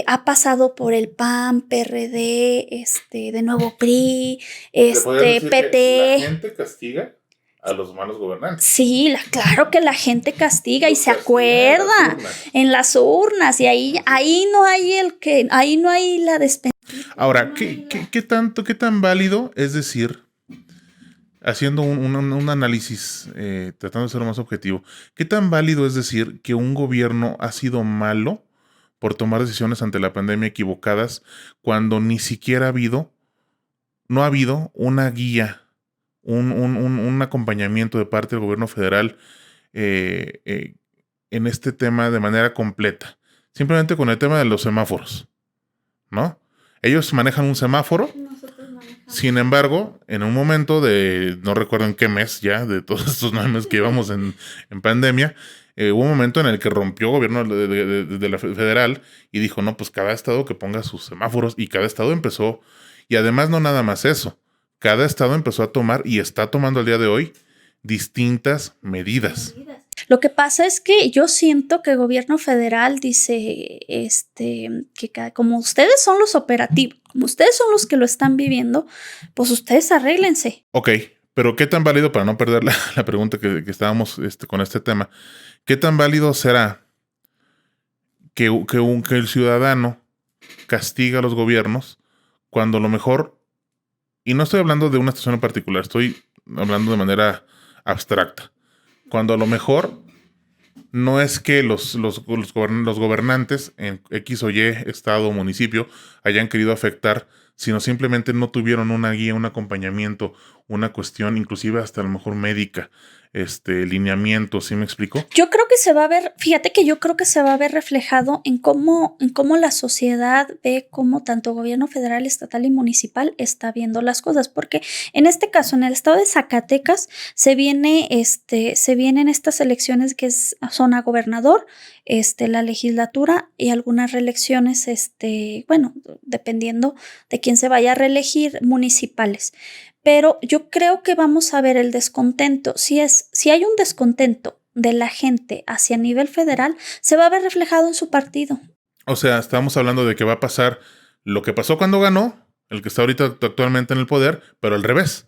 ha pasado por el PAN, PRD, de nuevo PRI, PT. ¿La gente castiga a los malos gobernantes? Sí, claro que la gente castiga y se acuerda en las urnas y ahí no hay la despensa. Ahora, ¿qué tan válido es decir, haciendo un análisis, tratando de ser más objetivo, qué tan válido es decir que un gobierno ha sido malo por tomar decisiones ante la pandemia equivocadas cuando ni siquiera no ha habido una guía, un acompañamiento de parte del gobierno federal en este tema de manera completa? Simplemente con el tema de los semáforos, ¿no? Ellos manejan un semáforo. Sin embargo, en un momento no recuerdo en qué mes ya, de todos estos 9 meses que llevamos en pandemia, hubo un momento en el que rompió el gobierno de la federal y dijo, no, pues cada estado que ponga sus semáforos, y cada estado empezó, y además no nada más eso, cada estado empezó a tomar y está tomando al día de hoy distintas medidas. Lo que pasa es que yo siento que el gobierno federal dice que como ustedes son los operativos, como ustedes son los que lo están viviendo, pues ustedes arréglense. Ok, pero ¿qué tan válido, para no perder la pregunta que estábamos con este tema, qué tan válido será que el ciudadano castiga a los gobiernos cuando a lo mejor, y no estoy hablando de una situación en particular, estoy hablando de manera abstracta, cuando a lo mejor no es que los gobernantes en X o Y estado o municipio hayan querido afectar sino simplemente no tuvieron una guía, un acompañamiento, una cuestión, inclusive hasta a lo mejor médica, lineamiento, ¿sí me explico? Yo creo que se va a ver, fíjate que yo creo que se va a ver reflejado en cómo la sociedad ve cómo tanto gobierno federal, estatal y municipal está viendo las cosas, porque en este caso, en el estado de Zacatecas, se vienen estas elecciones que son a gobernador, la legislatura y algunas reelecciones, bueno, dependiendo de quién se vaya a reelegir, municipales. Pero yo creo que vamos a ver el descontento. Si hay un descontento de la gente hacia nivel federal, se va a ver reflejado en su partido. O sea, estamos hablando de que va a pasar lo que pasó cuando ganó, el que está ahorita actualmente en el poder, pero al revés,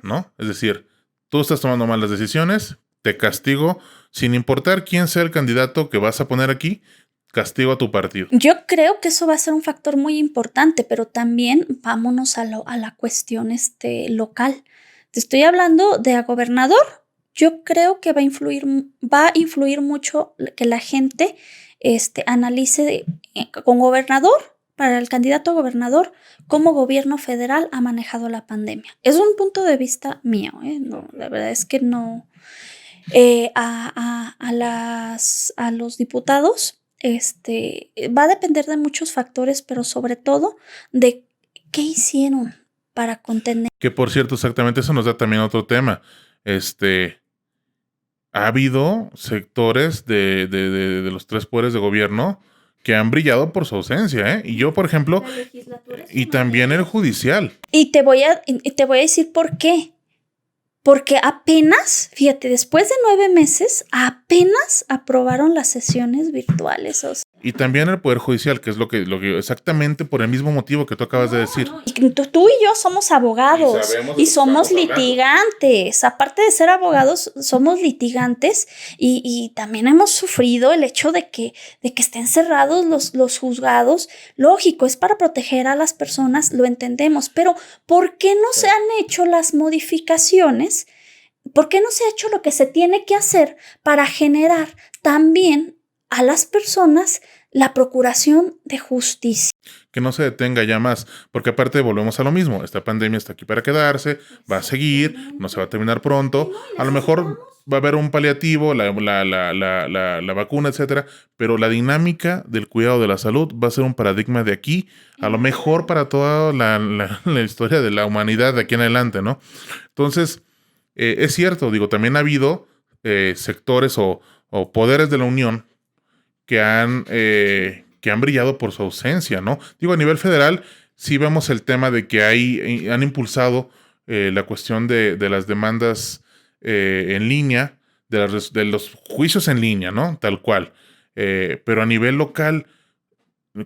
¿no? Es decir, tú estás tomando malas decisiones, te castigo, sin importar quién sea el candidato que vas a poner aquí, castigo a tu partido. Yo creo que eso va a ser un factor muy importante, pero también vámonos a la cuestión local. Te estoy hablando de a gobernador. Yo creo que va a influir mucho que la gente analice con gobernador, para el candidato a gobernador, cómo gobierno federal ha manejado la pandemia. Es un punto de vista mío, no, la verdad es que no. A los diputados, va a depender de muchos factores, pero sobre todo de qué hicieron para contener. Que por cierto, exactamente eso nos da también otro tema. Ha habido sectores de los tres poderes de gobierno que han brillado por su ausencia, ¿eh? Y yo, por ejemplo, y también el judicial. Y te voy a decir por qué. Porque apenas, fíjate, después de 9 meses, apenas aprobaron las sesiones virtuales. O sea, y también el Poder Judicial, que es lo que exactamente por el mismo motivo que tú acabas de decir. Y tú y yo somos abogados y somos litigantes. Aparte de ser abogados, somos litigantes y también hemos sufrido el hecho de que estén cerrados los juzgados. Lógico, es para proteger a las personas, lo entendemos, pero ¿por qué no se han hecho las modificaciones? ¿Por qué no se ha hecho lo que se tiene que hacer para generar también a las personas la procuración de justicia? Que no se detenga ya más, porque aparte volvemos a lo mismo, esta pandemia está aquí para quedarse, va a seguir, no se va a terminar pronto, a lo mejor va a haber un paliativo, la vacuna, etcétera, pero la dinámica del cuidado de la salud va a ser un paradigma de aquí, a lo mejor para toda la historia de la humanidad de aquí en adelante, ¿no? Entonces, es cierto, digo, también ha habido sectores o poderes de la Unión que han brillado por su ausencia, ¿no? Digo, a nivel federal, sí vemos el tema de que han impulsado la cuestión de las demandas en línea, de los juicios en línea, ¿no? Tal cual. Pero a nivel local,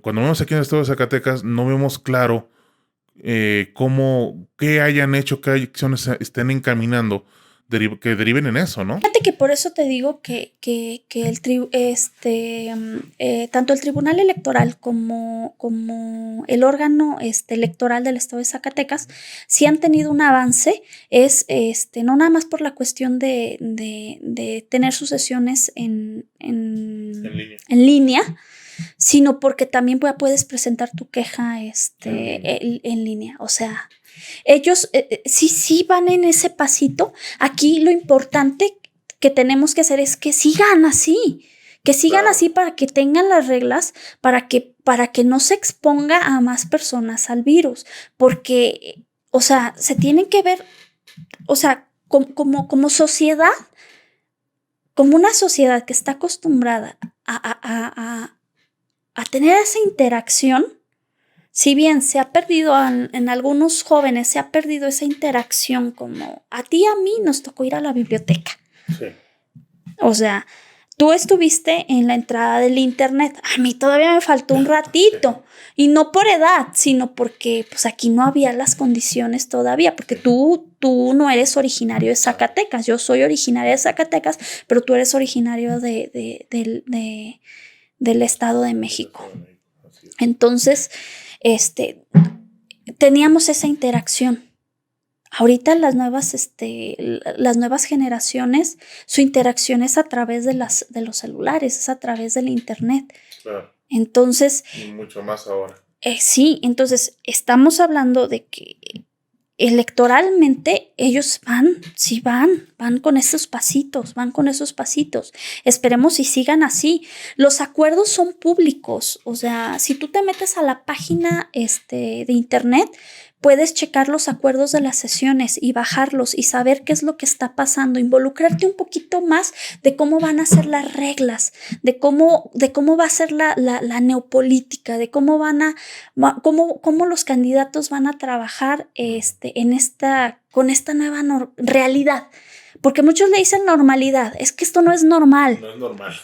cuando vemos aquí en el estado de Zacatecas, no vemos claro qué hayan hecho, qué acciones estén encaminando que deriven en eso, ¿no? Fíjate que por eso te digo que tanto el Tribunal Electoral como el órgano electoral del estado de Zacatecas sí han tenido un avance, no nada más por la cuestión de tener sus sesiones en línea, sino porque también puedes presentar tu queja en línea. O sea, ellos sí van en ese pasito. Aquí lo importante que tenemos que hacer es que sigan así, para que tengan las reglas, para que no se exponga a más personas al virus, porque, o sea, se tienen que ver, o sea, como sociedad, como una sociedad que está acostumbrada a tener esa interacción. Si bien se ha perdido en algunos jóvenes, se ha perdido esa interacción, como a ti y a mí nos tocó ir a la biblioteca. Sí. O sea, tú estuviste en la entrada del internet. A mí todavía me faltó un ratito. Y no por edad, sino porque pues aquí no había las condiciones todavía. Porque tú no eres originario de Zacatecas. Yo soy originaria de Zacatecas, pero tú eres originario del Estado de México. Entonces, teníamos esa interacción. Ahorita las nuevas generaciones, su interacción es a través de los celulares, es a través del internet. Claro. Entonces, Y mucho más ahora. Sí, entonces estamos hablando de que electoralmente ellos van con esos pasitos, Esperemos y sigan así. Los acuerdos son públicos, o sea, si tú te metes a la página de internet, puedes checar los acuerdos de las sesiones y bajarlos y saber qué es lo que está pasando, involucrarte un poquito más de cómo van a ser las reglas, de cómo va a ser la neopolítica, de cómo los candidatos van a trabajar con esta nueva realidad. Porque muchos le dicen normalidad. Es que esto no es normal. No es normal.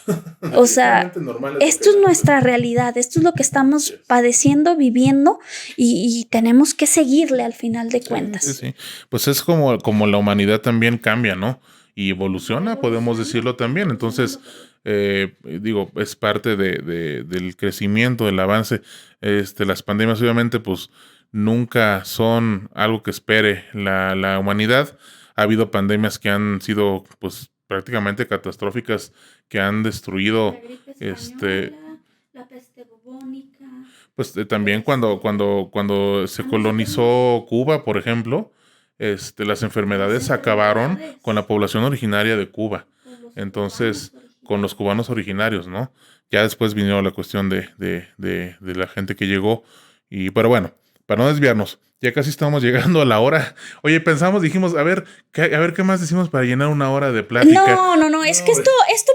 O sea, esto es nuestra realidad. Esto es lo que estamos padeciendo, viviendo y tenemos que seguirle al final de cuentas. Sí. Pues es como la humanidad también cambia, ¿no? Y evoluciona, podemos decirlo también. Entonces, es parte del crecimiento, del avance. Las pandemias obviamente pues nunca son algo que espere la humanidad. Ha habido pandemias que han sido pues prácticamente catastróficas, que han destruido La gripe española, la peste bubónica. Pues también cuando se colonizó Cuba, por ejemplo, las enfermedades acabaron con la población originaria de Cuba. Entonces, con los cubanos originarios, ¿no? Ya después vino la cuestión de la gente que llegó. Pero bueno, para no desviarnos, ya casi estamos llegando a la hora. Oye, dijimos, a ver qué más decimos para llenar una hora de plática. No, es que esto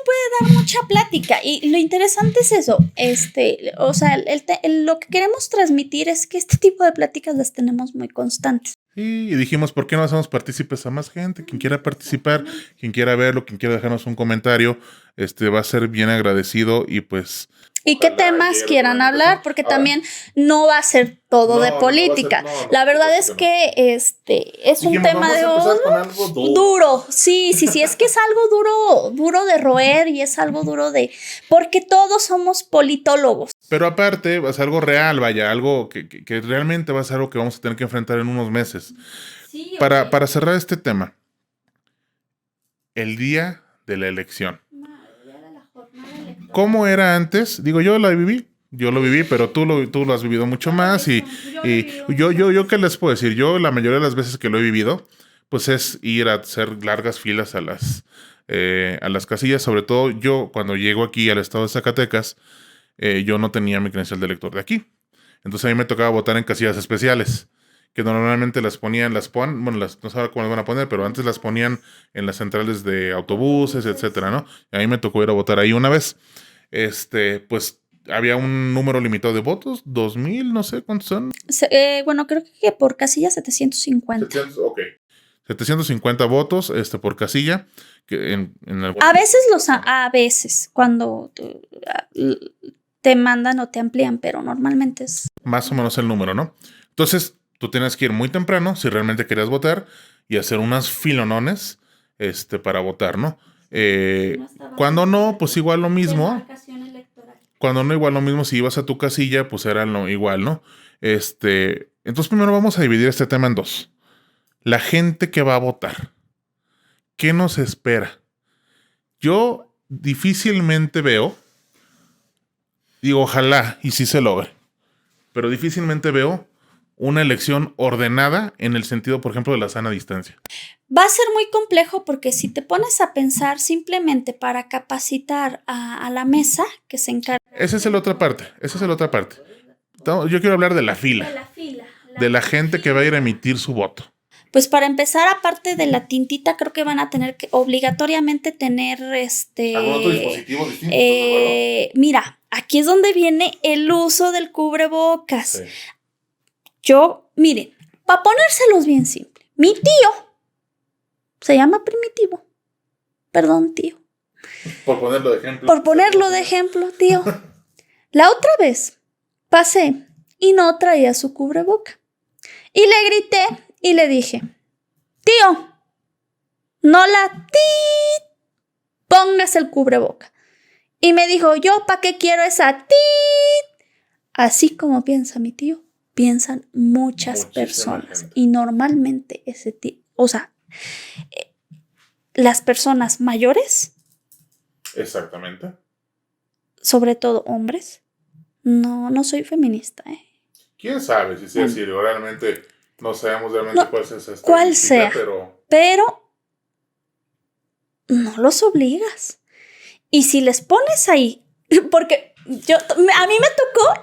puede dar mucha plática y lo interesante es eso. O sea, lo que queremos transmitir es que este tipo de pláticas las tenemos muy constantes. Y dijimos, ¿por qué no hacemos partícipes a más gente? Quien quiera participar, quien quiera verlo, quien quiera dejarnos un comentario, va a ser bien agradecido y pues... ¿Y qué temas quieran hablar? Porque también no va a ser todo de política. La verdad es que es un tema de algo duro. Sí, es que es algo duro de roer y es algo duro porque todos somos politólogos. Pero aparte, va a ser algo real, vaya, algo que realmente va a ser algo que vamos a tener que enfrentar en unos meses. Sí, para cerrar este tema, el día de la elección. ¿Cómo era antes? Digo, yo lo viví, pero tú lo has vivido mucho más y yo ¿qué les puedo decir? Yo la mayoría de las veces que lo he vivido, pues es ir a hacer largas filas a las casillas, sobre todo yo cuando llego aquí al estado de Zacatecas, yo no tenía mi credencial de elector de aquí. Entonces a mí me tocaba votar en casillas especiales, que normalmente no sé ahora cómo las van a poner, pero antes las ponían en las centrales de autobuses, etcétera, ¿no? Y a mí me tocó ir a votar ahí una vez. Pues había un número limitado de votos, 2,000, no sé cuántos son. Bueno, creo que por casilla 750. 750 votos por casilla. A veces, cuando te mandan o te amplían, pero normalmente es... Más o menos el número, ¿no? Entonces, tú tienes que ir muy temprano si realmente querías votar y hacer unas filonones para votar, ¿no? Cuando no, pues igual lo mismo. Cuando no, igual lo mismo, si ibas a tu casilla, pues era igual, ¿no? Entonces primero vamos a dividir este tema en dos. La gente que va a votar. ¿Qué nos espera? Yo difícilmente veo, digo, ojalá y sí se logre, pero difícilmente veo una elección ordenada en el sentido, por ejemplo, de la sana distancia. Va a ser muy complejo porque si te pones a pensar simplemente para capacitar a la mesa que se encarga... Esa es la otra parte. Yo quiero hablar de la fila. De la gente que va a ir a emitir su voto. Pues para empezar, aparte de la tintita, creo que van a tener que obligatoriamente tener ¿algún otro dispositivo distinto? Mira, aquí es donde viene el uso del cubrebocas. Sí. Miren, para ponérselos bien simple, mi tío se llama Primitivo. Perdón, tío. Por ponerlo de ejemplo. Por ponerlo de ejemplo, tío. La otra vez pasé y no traía su cubreboca. Y le grité y le dije, tío, no póngase el cubreboca. Y me dijo, ¿yo para qué quiero esa Así como piensa mi tío, piensan muchas personas. Y normalmente ese tío, las personas mayores. Exactamente. Sobre todo hombres. No soy feminista, ¿Quién sabe si sea así? Realmente no sabemos realmente No, cuál es esa cuál estadística, sea, pero no los obligas. Y si les pones ahí, porque a mí me tocó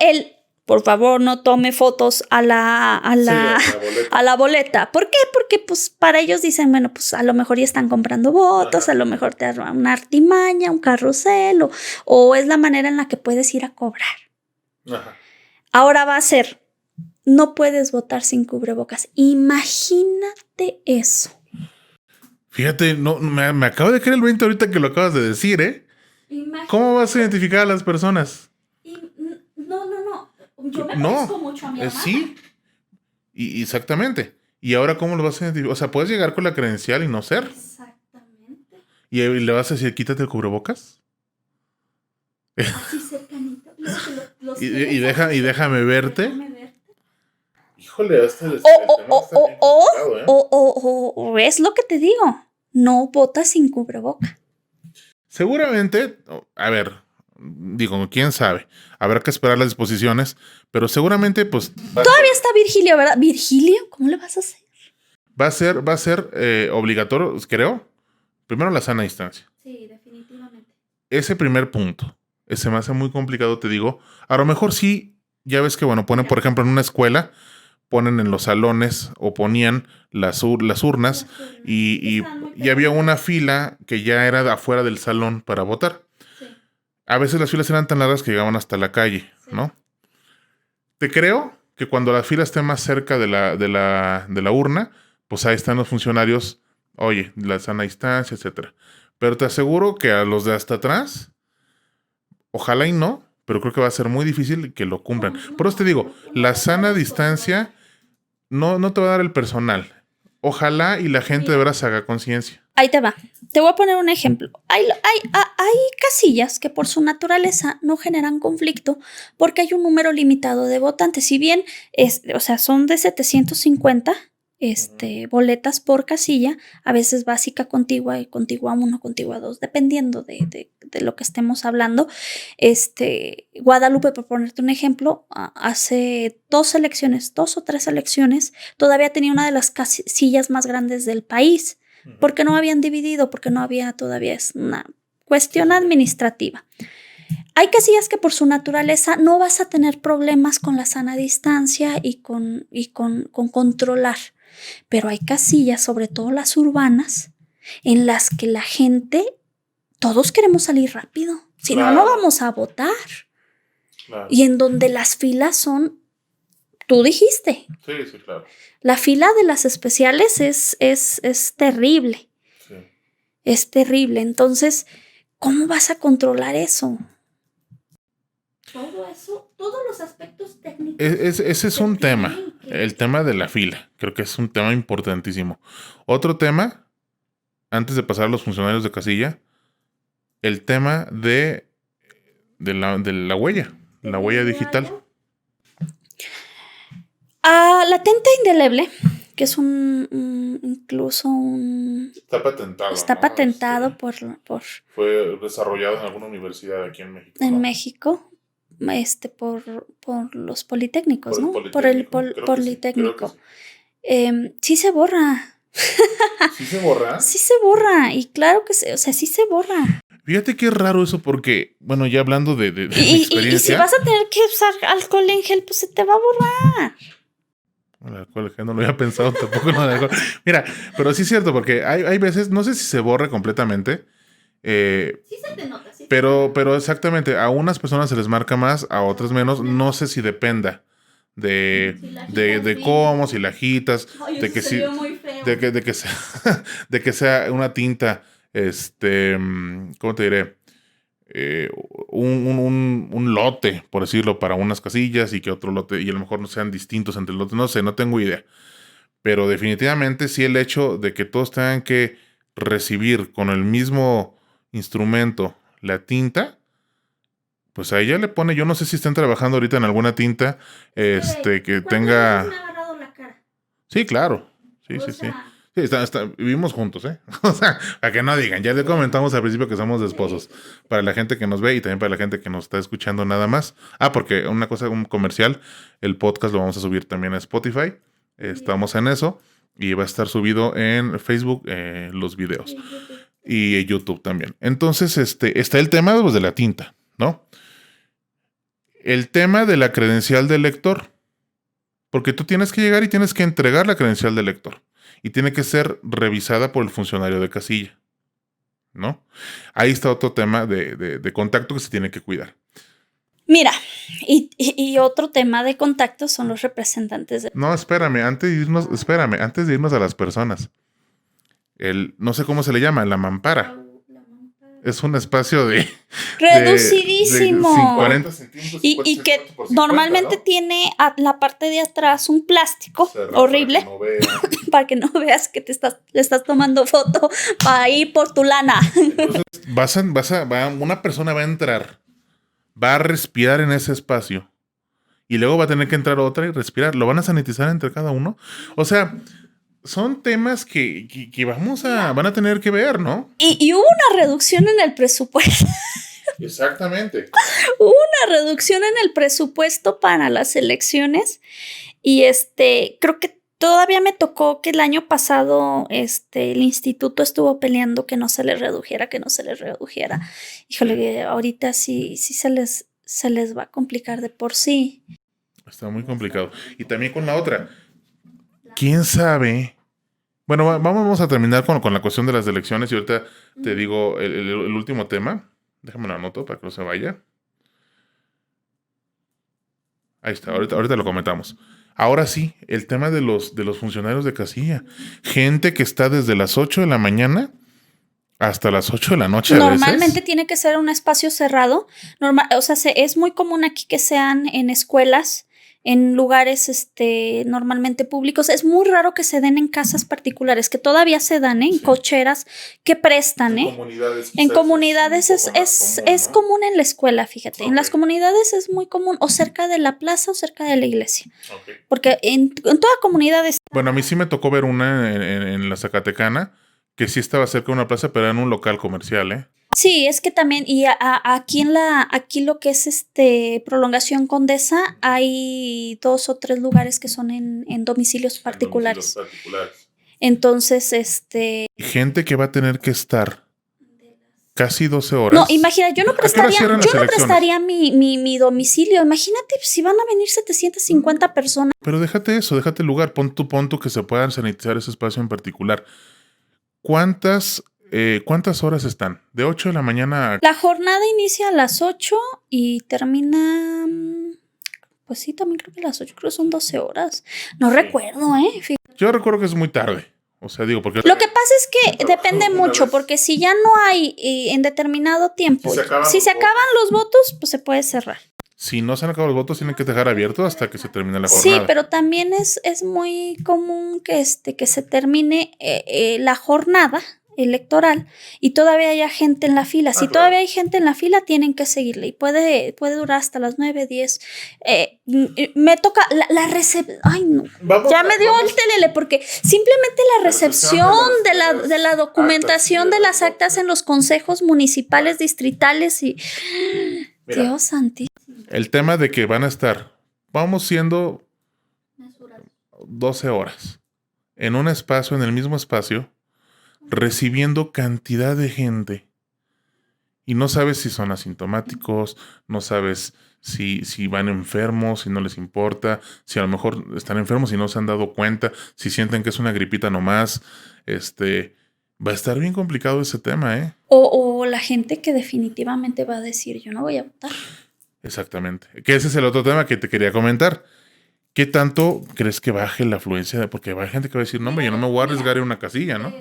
por favor, no tome fotos a la boleta. ¿Por qué? Porque pues para ellos dicen, bueno, pues a lo mejor ya están comprando votos, Ajá. a lo mejor te dan una artimaña, un carrusel, o es la manera en la que puedes ir a cobrar. Ajá. Ahora va a ser, no puedes votar sin cubrebocas. Imagínate eso. Fíjate, no, me acabo de caer el 20 ahorita que lo acabas de decir, ¿eh? Imagínate. ¿Cómo vas a identificar a las personas? No. Yo me No, parezco mucho a mi hermana. sí, exactamente. ¿Y ahora cómo lo vas a identificar? O sea, puedes llegar con la credencial y no ser. Exactamente. ¿Y le vas a decir, quítate el cubrebocas? Así cercanito. Y déjame verte. Déjame verte. Híjole, hasta O es lo que te digo. No votas sin cubreboca. Seguramente, a ver, digo, quién sabe. Habrá que esperar las disposiciones, pero seguramente, pues. Todavía está Virgilio, ¿verdad? ¿Virgilio? ¿Cómo le vas a hacer? Va a ser obligatorio, creo. Primero la sana distancia. Sí, definitivamente. Ese primer punto. Ese me hace muy complicado, te digo. A lo mejor sí, ya ves que, bueno, ponen, por ejemplo, en una escuela, ponen en los salones o ponían las urnas y había una fila que ya era de afuera del salón para votar. Sí. A veces las filas eran tan largas que llegaban hasta la calle, sí, ¿no? Te creo que cuando la fila esté más cerca de la urna, pues ahí están los funcionarios, oye, la sana distancia, etcétera. Pero te aseguro que a los de hasta atrás, ojalá y no, pero creo que va a ser muy difícil que lo cumplan. Por eso te digo, la sana distancia no te va a dar el personal. Ojalá y la gente de veras haga conciencia. Ahí te va. Te voy a poner un ejemplo. Hay casillas que por su naturaleza no generan conflicto porque hay un número limitado de votantes. Si bien son de 750 boletas por casilla, a veces básica, contigua y contigua 1, contigua 2, dependiendo de lo que estemos hablando. Guadalupe, por ponerte un ejemplo, hace 2 o 3 elecciones, todavía tenía una de las casillas más grandes del país, porque no habían dividido, porque no había todavía, es una cuestión administrativa. Hay casillas que por su naturaleza no vas a tener problemas con la sana distancia y con controlar. Pero hay casillas, sobre todo las urbanas, en las que la gente, todos queremos salir rápido. Si claro, no vamos a votar. Claro. Y en donde las filas son, tú dijiste. Sí, claro. La fila de las especiales es terrible. Sí. Es terrible. Entonces, ¿cómo vas a controlar eso? Todo eso, todos los aspectos técnicos. Ese es un tema, el tema de la fila. Creo que es un tema importantísimo. Otro tema, antes de pasar a los funcionarios de casilla, el tema de la huella, la huella digital. La tenta indeleble, que es incluso un... Está patentado. Está patentado por... Fue desarrollado en alguna universidad aquí en México. En México. Por los politécnicos, ¿no? Por el Politécnico. Sí se borra. ¿Sí se borra? Sí se borra. Y claro que sí se borra. Fíjate qué raro eso porque, bueno, ya hablando de mi experiencia... Y si vas a tener que usar alcohol en gel, pues se te va a borrar. El alcohol en gel no lo había pensado tampoco. Mira, pero sí es cierto porque hay veces, no sé si se borra completamente... sí se te nota, sí. Pero exactamente, a unas personas se les marca más, a otras menos. No sé si dependa de cómo, si la agitas, ay, de que sí, muy feo. de que sea una tinta, ¿cómo te diré? Un lote, por decirlo, para unas casillas y que otro lote, y a lo mejor no sean distintos entre lotes, no sé, no tengo idea. Pero definitivamente sí el hecho de que todos tengan que recibir con el mismo instrumento la tinta, pues a ella le pone, yo no sé si están trabajando ahorita en alguna tinta que tenga... Me ha agarrado la cara. Sí, claro. Sí. Sí, vivimos juntos, ¿eh? O sea, a que no digan. Ya le comentamos al principio que somos esposos. Para la gente que nos ve y también para la gente que nos está escuchando nada más. Porque una cosa, un comercial, el podcast lo vamos a subir también a Spotify. Estamos en eso. Y va a estar subido en Facebook los videos. Y YouTube también. Entonces, está el tema pues, de la tinta, ¿no? El tema de la credencial del lector. Porque tú tienes que llegar y tienes que entregar la credencial del lector. Y tiene que ser revisada por el funcionario de casilla, ¿no? Ahí está otro tema de contacto que se tiene que cuidar. Mira, y otro tema de contacto son los representantes de... No, espérame, antes de irnos a las personas. No sé cómo se le llama, la mampara. Es un espacio de... reducidísimo. De 40 centímetros. Y que 50, ¿no? normalmente tiene a la parte de atrás un plástico cerrado horrible. Para que no veas que le estás tomando foto para ir por tu lana. Entonces, una persona va a entrar, va a respirar en ese espacio y luego va a tener que entrar otra y respirar. ¿Lo van a sanitizar entre cada uno? O sea... Son temas que van a tener que ver, ¿no? Y hubo una reducción en el presupuesto. Exactamente. Hubo una reducción en el presupuesto para las elecciones. Y creo que todavía me tocó que el año pasado el instituto estuvo peleando que no se les redujera, Híjole, ahorita sí se les va a complicar de por sí. Está muy complicado. Y también con la otra. ¿Quién sabe? Bueno, vamos a terminar con la cuestión de las elecciones y ahorita te digo el último tema. Déjame lo anoto para que no se vaya. Ahí está, ahorita lo comentamos. Ahora sí, el tema de los funcionarios de casilla. Gente que está desde las 8 de la mañana hasta las 8 de la noche. Normalmente tiene que ser un espacio cerrado. Es muy común aquí que sean en escuelas, en lugares normalmente públicos. Es muy raro que se den en casas particulares, que todavía se dan, en cocheras que prestan. En comunidades es común en la escuela, fíjate. Okay. En las comunidades es muy común, o cerca de la plaza o cerca de la iglesia. Okay. Porque en toda comunidad está. Bueno, a mí sí me tocó ver una en la Zacatecana, que sí estaba cerca de una plaza, pero era en un local comercial, ¿eh? Sí, es que también, y aquí lo que es Prolongación Condesa, hay 2 o 3 lugares que son en domicilios particulares. Entonces, gente que va a tener que estar casi 12 horas. No, imagina, yo no prestaría mi domicilio. Imagínate si van a venir 750 personas. Pero déjate el lugar, pon tu que se puedan sanitizar ese espacio en particular. ¿Cuántas horas están? ¿De 8 de la mañana? La jornada inicia a las 8 y termina... Pues sí, también creo que a las 8, creo que son 12 horas. No recuerdo, Yo recuerdo que es muy tarde. O sea, digo, porque... Lo que pasa es que depende mucho, porque si ya no hay en determinado tiempo, si se acaban los votos, pues se puede cerrar. Si no se han acabado los votos, tienen que dejar abierto hasta que se termine la jornada. Sí, pero también es muy común que se termine la jornada electoral y todavía haya gente en la fila. Si todavía hay gente en la fila, tienen que seguirle y puede durar hasta las 9, 10. Me toca la recepción. Ay, no. Me dio el telele porque simplemente la recepción de la documentación de las actas en los consejos municipales, distritales y... Mira, Dios santísimo. El tema de que van a estar, vamos siendo 12 horas en un espacio, en el mismo espacio, recibiendo cantidad de gente y no sabes si son asintomáticos, no sabes si van enfermos, si no les importa, si a lo mejor están enfermos y no se han dado cuenta, si sienten que es una gripita nomás, va a estar bien complicado ese tema, ¿eh? O la gente que definitivamente va a decir, yo no voy a votar. Exactamente. Que ese es el otro tema que te quería comentar. ¿Qué tanto crees que baje la afluencia? Porque hay gente que va a decir, no, hombre, yo no me voy a arriesgar en una casilla, ¿no?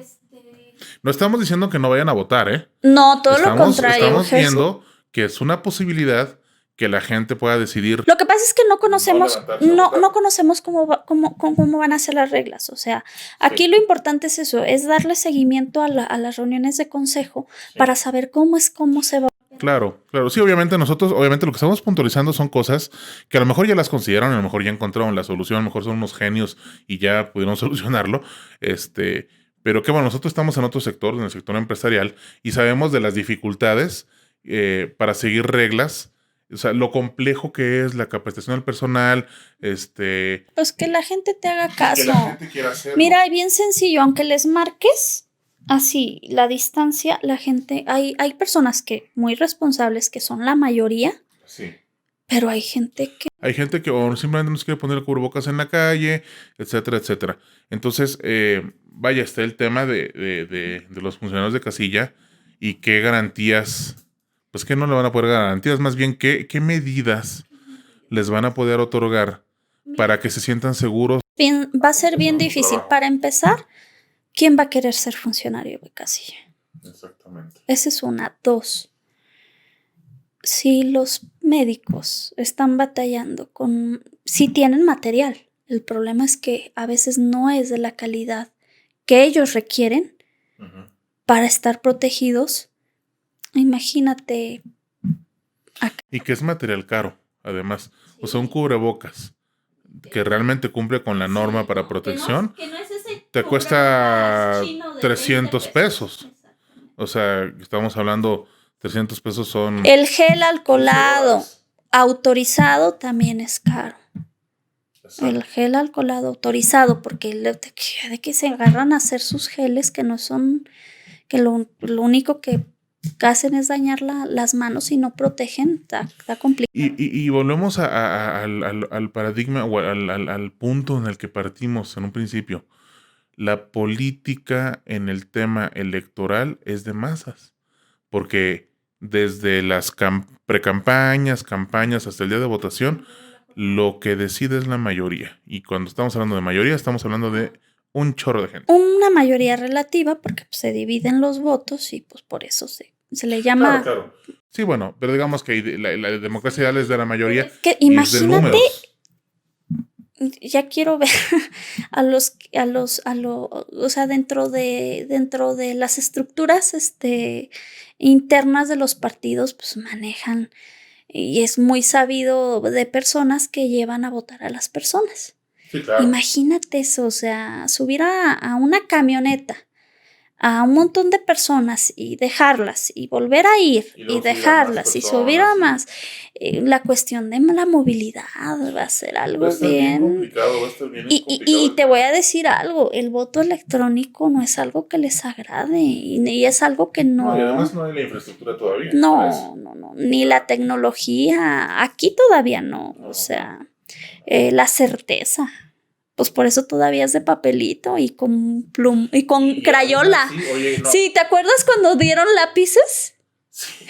No estamos diciendo que no vayan a votar, ¿eh? No, todo lo contrario. Estamos viendo que es una posibilidad que la gente pueda decidir. Lo que pasa es que no conocemos cómo van a ser las reglas. O sea, aquí lo importante es eso, es darle seguimiento a las reuniones de consejo para saber cómo se va. Claro. Sí, obviamente lo que estamos puntualizando son cosas que a lo mejor ya las consideraron, a lo mejor ya encontraron la solución, a lo mejor son unos genios y ya pudieron solucionarlo. Pero que bueno, nosotros estamos en otro sector, en el sector empresarial, y sabemos de las dificultades para seguir reglas, o sea, lo complejo que es la capacitación del personal, Pues que la gente te haga que caso. la gente quiera hacerlo. Mira, bien sencillo, aunque les marques así la distancia, la gente, hay personas que muy responsables, que son la mayoría, Sí. pero hay gente que... Hay gente que o simplemente no se quiere poner el cubrebocas en la calle, etcétera, etcétera. Entonces, vaya, está el tema de los funcionarios de casilla y qué garantías, pues que no le van a poder dar garantías, más bien qué medidas les van a poder otorgar para que se sientan seguros. Va a ser bien difícil. Para empezar, ¿quién va a querer ser funcionario de casilla? Exactamente. Esa es una. Dos, si los médicos están batallando con... Si tienen material, el problema es que a veces no es de la calidad que ellos requieren para estar protegidos. Imagínate. Y que es material caro, además. Sí. O sea, un cubrebocas que realmente cumple con la norma para protección, que no es te cuesta 300 pesos. O sea, estamos hablando, 300 pesos son... El gel alcoholado autorizado también es caro. Exacto. El gel alcoholado autorizado, porque de que se agarran a hacer sus geles que no son... Que lo único que hacen es dañar las manos y no protegen, está complicado. Y volvemos al paradigma o al punto en el que partimos en un principio. La política en el tema electoral es de masas, porque desde las precampañas, campañas hasta el día de votación, lo que decide es la mayoría. Y cuando estamos hablando de mayoría, estamos hablando de un chorro de gente. Una mayoría relativa, porque pues, se dividen los votos y pues por eso se le llama... Claro. Sí, bueno, pero digamos que la democracia ideal es de la mayoría. Es que imagínate, ya quiero ver o sea, dentro de las estructuras internas de los partidos, pues manejan, y es muy sabido de personas que llevan a votar a las personas. Sí, claro. Imagínate eso, o sea, subir a una camioneta a un montón de personas y dejarlas y volver a ir y dejarlas y subir a más. La cuestión de la movilidad va a ser algo bien complicado, va a estar bien y te voy a decir algo, el voto electrónico no es algo que les agrade y es algo que no... Y además no hay la infraestructura todavía. No, ni la tecnología, aquí todavía no. O sea, la certeza. Pues por eso todavía es de papelito y con crayola. Sí, oye, no. Sí, ¿te acuerdas cuando dieron lápices? Sí.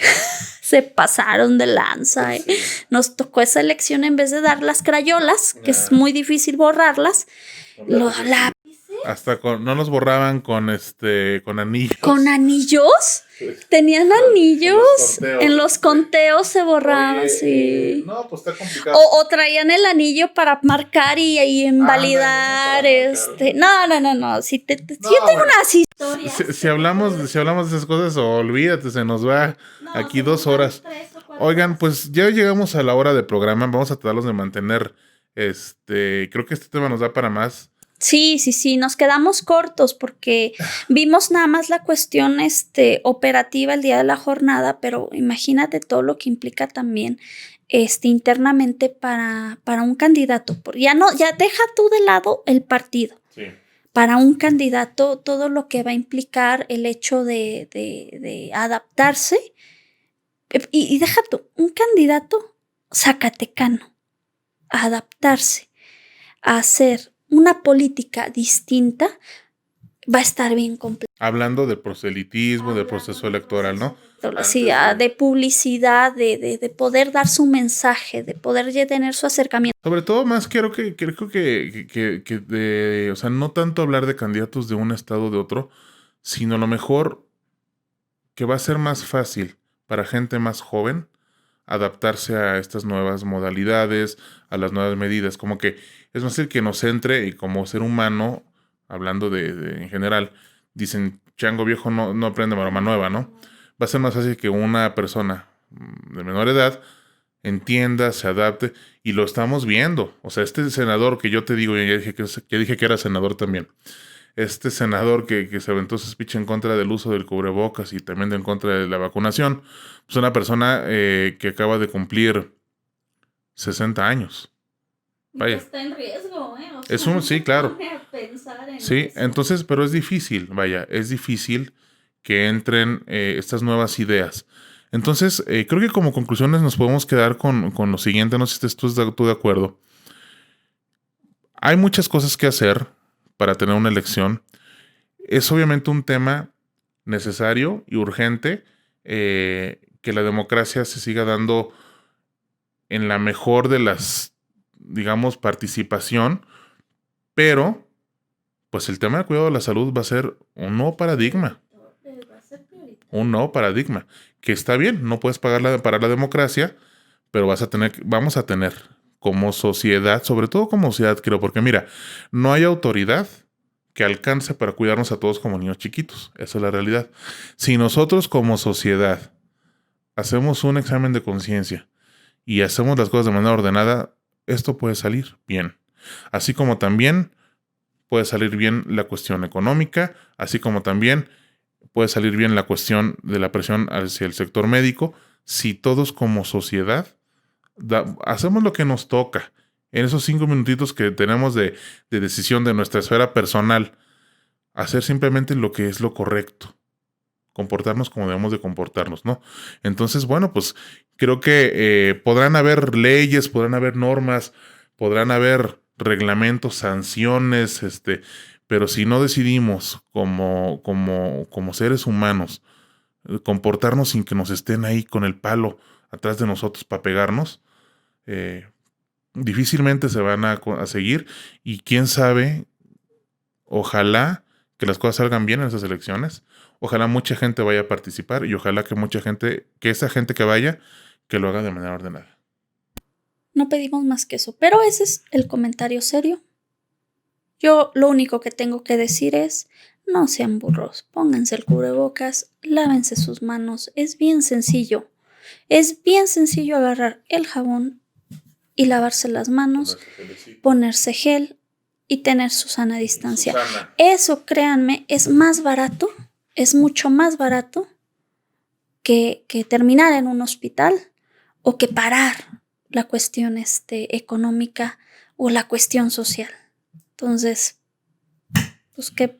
Se pasaron de lanza. Sí. Nos tocó esa elección en vez de dar las crayolas, que es muy difícil borrarlas. Los lápices. Hasta no nos borraban con anillos. ¿Con anillos? ¿Tenían anillos? En los conteos se borraban, oye, sí. No, pues está complicado. O traían el anillo para marcar y invalidar. No. Si yo tengo unas historias. Si hablamos de esas cosas, olvídate, se nos va aquí 2 horas. Oigan, pues ya llegamos a la hora de programa. Vamos a tratarlos de mantener. Creo que este tema nos da para más. Sí, nos quedamos cortos porque vimos nada más la cuestión operativa el día de la jornada, pero imagínate todo lo que implica también internamente para un candidato. Ya deja tú de lado el partido. Sí. Para un candidato, todo lo que va a implicar el hecho de adaptarse. Y deja tú, un candidato zacatecano, adaptarse a hacer una política distinta, va a estar bien compleja. Hablando de proselitismo, del proceso electoral, ¿no? Sí, de publicidad, de poder dar su mensaje, de poder ya tener su acercamiento. Sobre todo más creo que o sea, no tanto hablar de candidatos de un estado o de otro, sino a lo mejor que va a ser más fácil para gente más joven adaptarse a estas nuevas modalidades, a las nuevas medidas, como que es más fácil que nos entre y como ser humano, hablando de en general, dicen, chango viejo no aprende maroma nueva, ¿no? Va a ser más fácil que una persona de menor edad entienda, se adapte, y lo estamos viendo. O sea, este senador que yo te digo, ya dije que era senador también, este senador que se aventó su speech en contra del uso del cubrebocas y también en contra de la vacunación, pues una persona que acaba de cumplir 60 años. Vaya. Está en riesgo, Sí, claro. Sí, eso. entonces, pero es difícil, vaya, es difícil que entren estas nuevas ideas. Entonces, creo que como conclusiones nos podemos quedar con lo siguiente, no sé si estás tú de acuerdo. Hay muchas cosas que hacer para tener una elección. Es obviamente un tema necesario y urgente que la democracia se siga dando en la mejor de las, digamos, participación, pero pues el tema del cuidado de la salud va a ser un nuevo paradigma. Un nuevo paradigma. Que está bien, no puedes parar la democracia, pero vamos a tener como sociedad, sobre todo como sociedad, creo, porque mira, no hay autoridad que alcance para cuidarnos a todos como niños chiquitos. Esa es la realidad. Si nosotros como sociedad hacemos un examen de conciencia y hacemos las cosas de manera ordenada, esto puede salir bien. Así como también puede salir bien la cuestión económica, así como también puede salir bien la cuestión de la presión hacia el sector médico, si todos como sociedad hacemos lo que nos toca en esos 5 minutitos que tenemos de decisión de nuestra esfera personal, hacer simplemente lo que es lo correcto, comportarnos como debemos de comportarnos, ¿no? Entonces, bueno, pues creo que podrán haber leyes, podrán haber normas, podrán haber reglamentos, sanciones, pero si no decidimos como seres humanos comportarnos sin que nos estén ahí con el palo atrás de nosotros para pegarnos, difícilmente se van a seguir y quién sabe, ojalá que las cosas salgan bien en esas elecciones, ojalá mucha gente vaya a participar y ojalá que esa gente que vaya, que lo haga de manera ordenada. No pedimos más que eso, pero ese es el comentario serio. Yo lo único que tengo que decir es, no sean burros, pónganse el cubrebocas, lávense sus manos, es bien sencillo. Es bien sencillo agarrar el jabón y lavarse las manos, ponerse gel y tener su sana distancia. Susana. Eso, créanme, es más barato, es mucho más barato que terminar en un hospital o que parar la cuestión económica o la cuestión social. Entonces, pues, ¿qué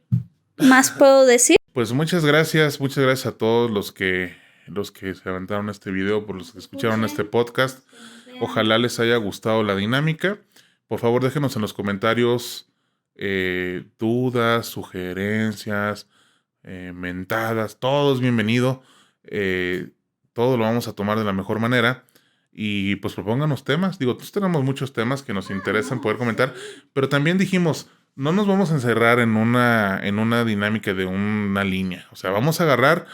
más puedo decir? Pues muchas gracias a todos los que se aventaron este video, por los que escucharon este podcast. Ojalá les haya gustado la dinámica. Por favor, déjenos en los comentarios dudas, sugerencias, mentadas, todo es bienvenido. Todo lo vamos a tomar de la mejor manera. Y pues propónganos temas. Digo, tenemos muchos temas que nos interesan poder comentar, pero también dijimos, no nos vamos a encerrar en una dinámica de una línea. O sea, vamos a agarrar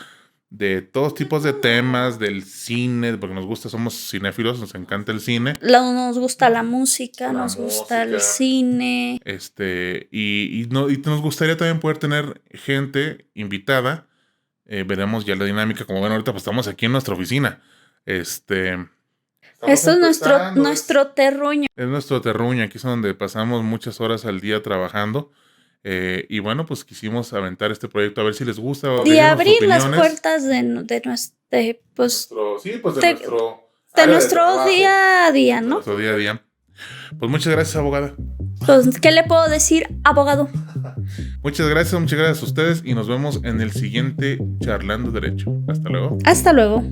de todos tipos de temas, del cine, porque nos gusta, somos cinéfilos, nos encanta el cine. Nos gusta la música, nos gusta el cine. Y nos gustaría también poder tener gente invitada. Veremos ya la dinámica. Como ven, ahorita pues estamos aquí en nuestra oficina. Esto es nuestro terruño. Es nuestro terruño, aquí es donde pasamos muchas horas al día trabajando. Y bueno, pues quisimos aventar este proyecto a ver si les gusta. Y abrir las puertas de nuestro día a día, ¿no? Nuestro día a día. Pues muchas gracias, abogada. Pues, ¿qué le puedo decir, abogado? Muchas gracias a ustedes y nos vemos en el siguiente Charlando Derecho. Hasta luego. Hasta luego.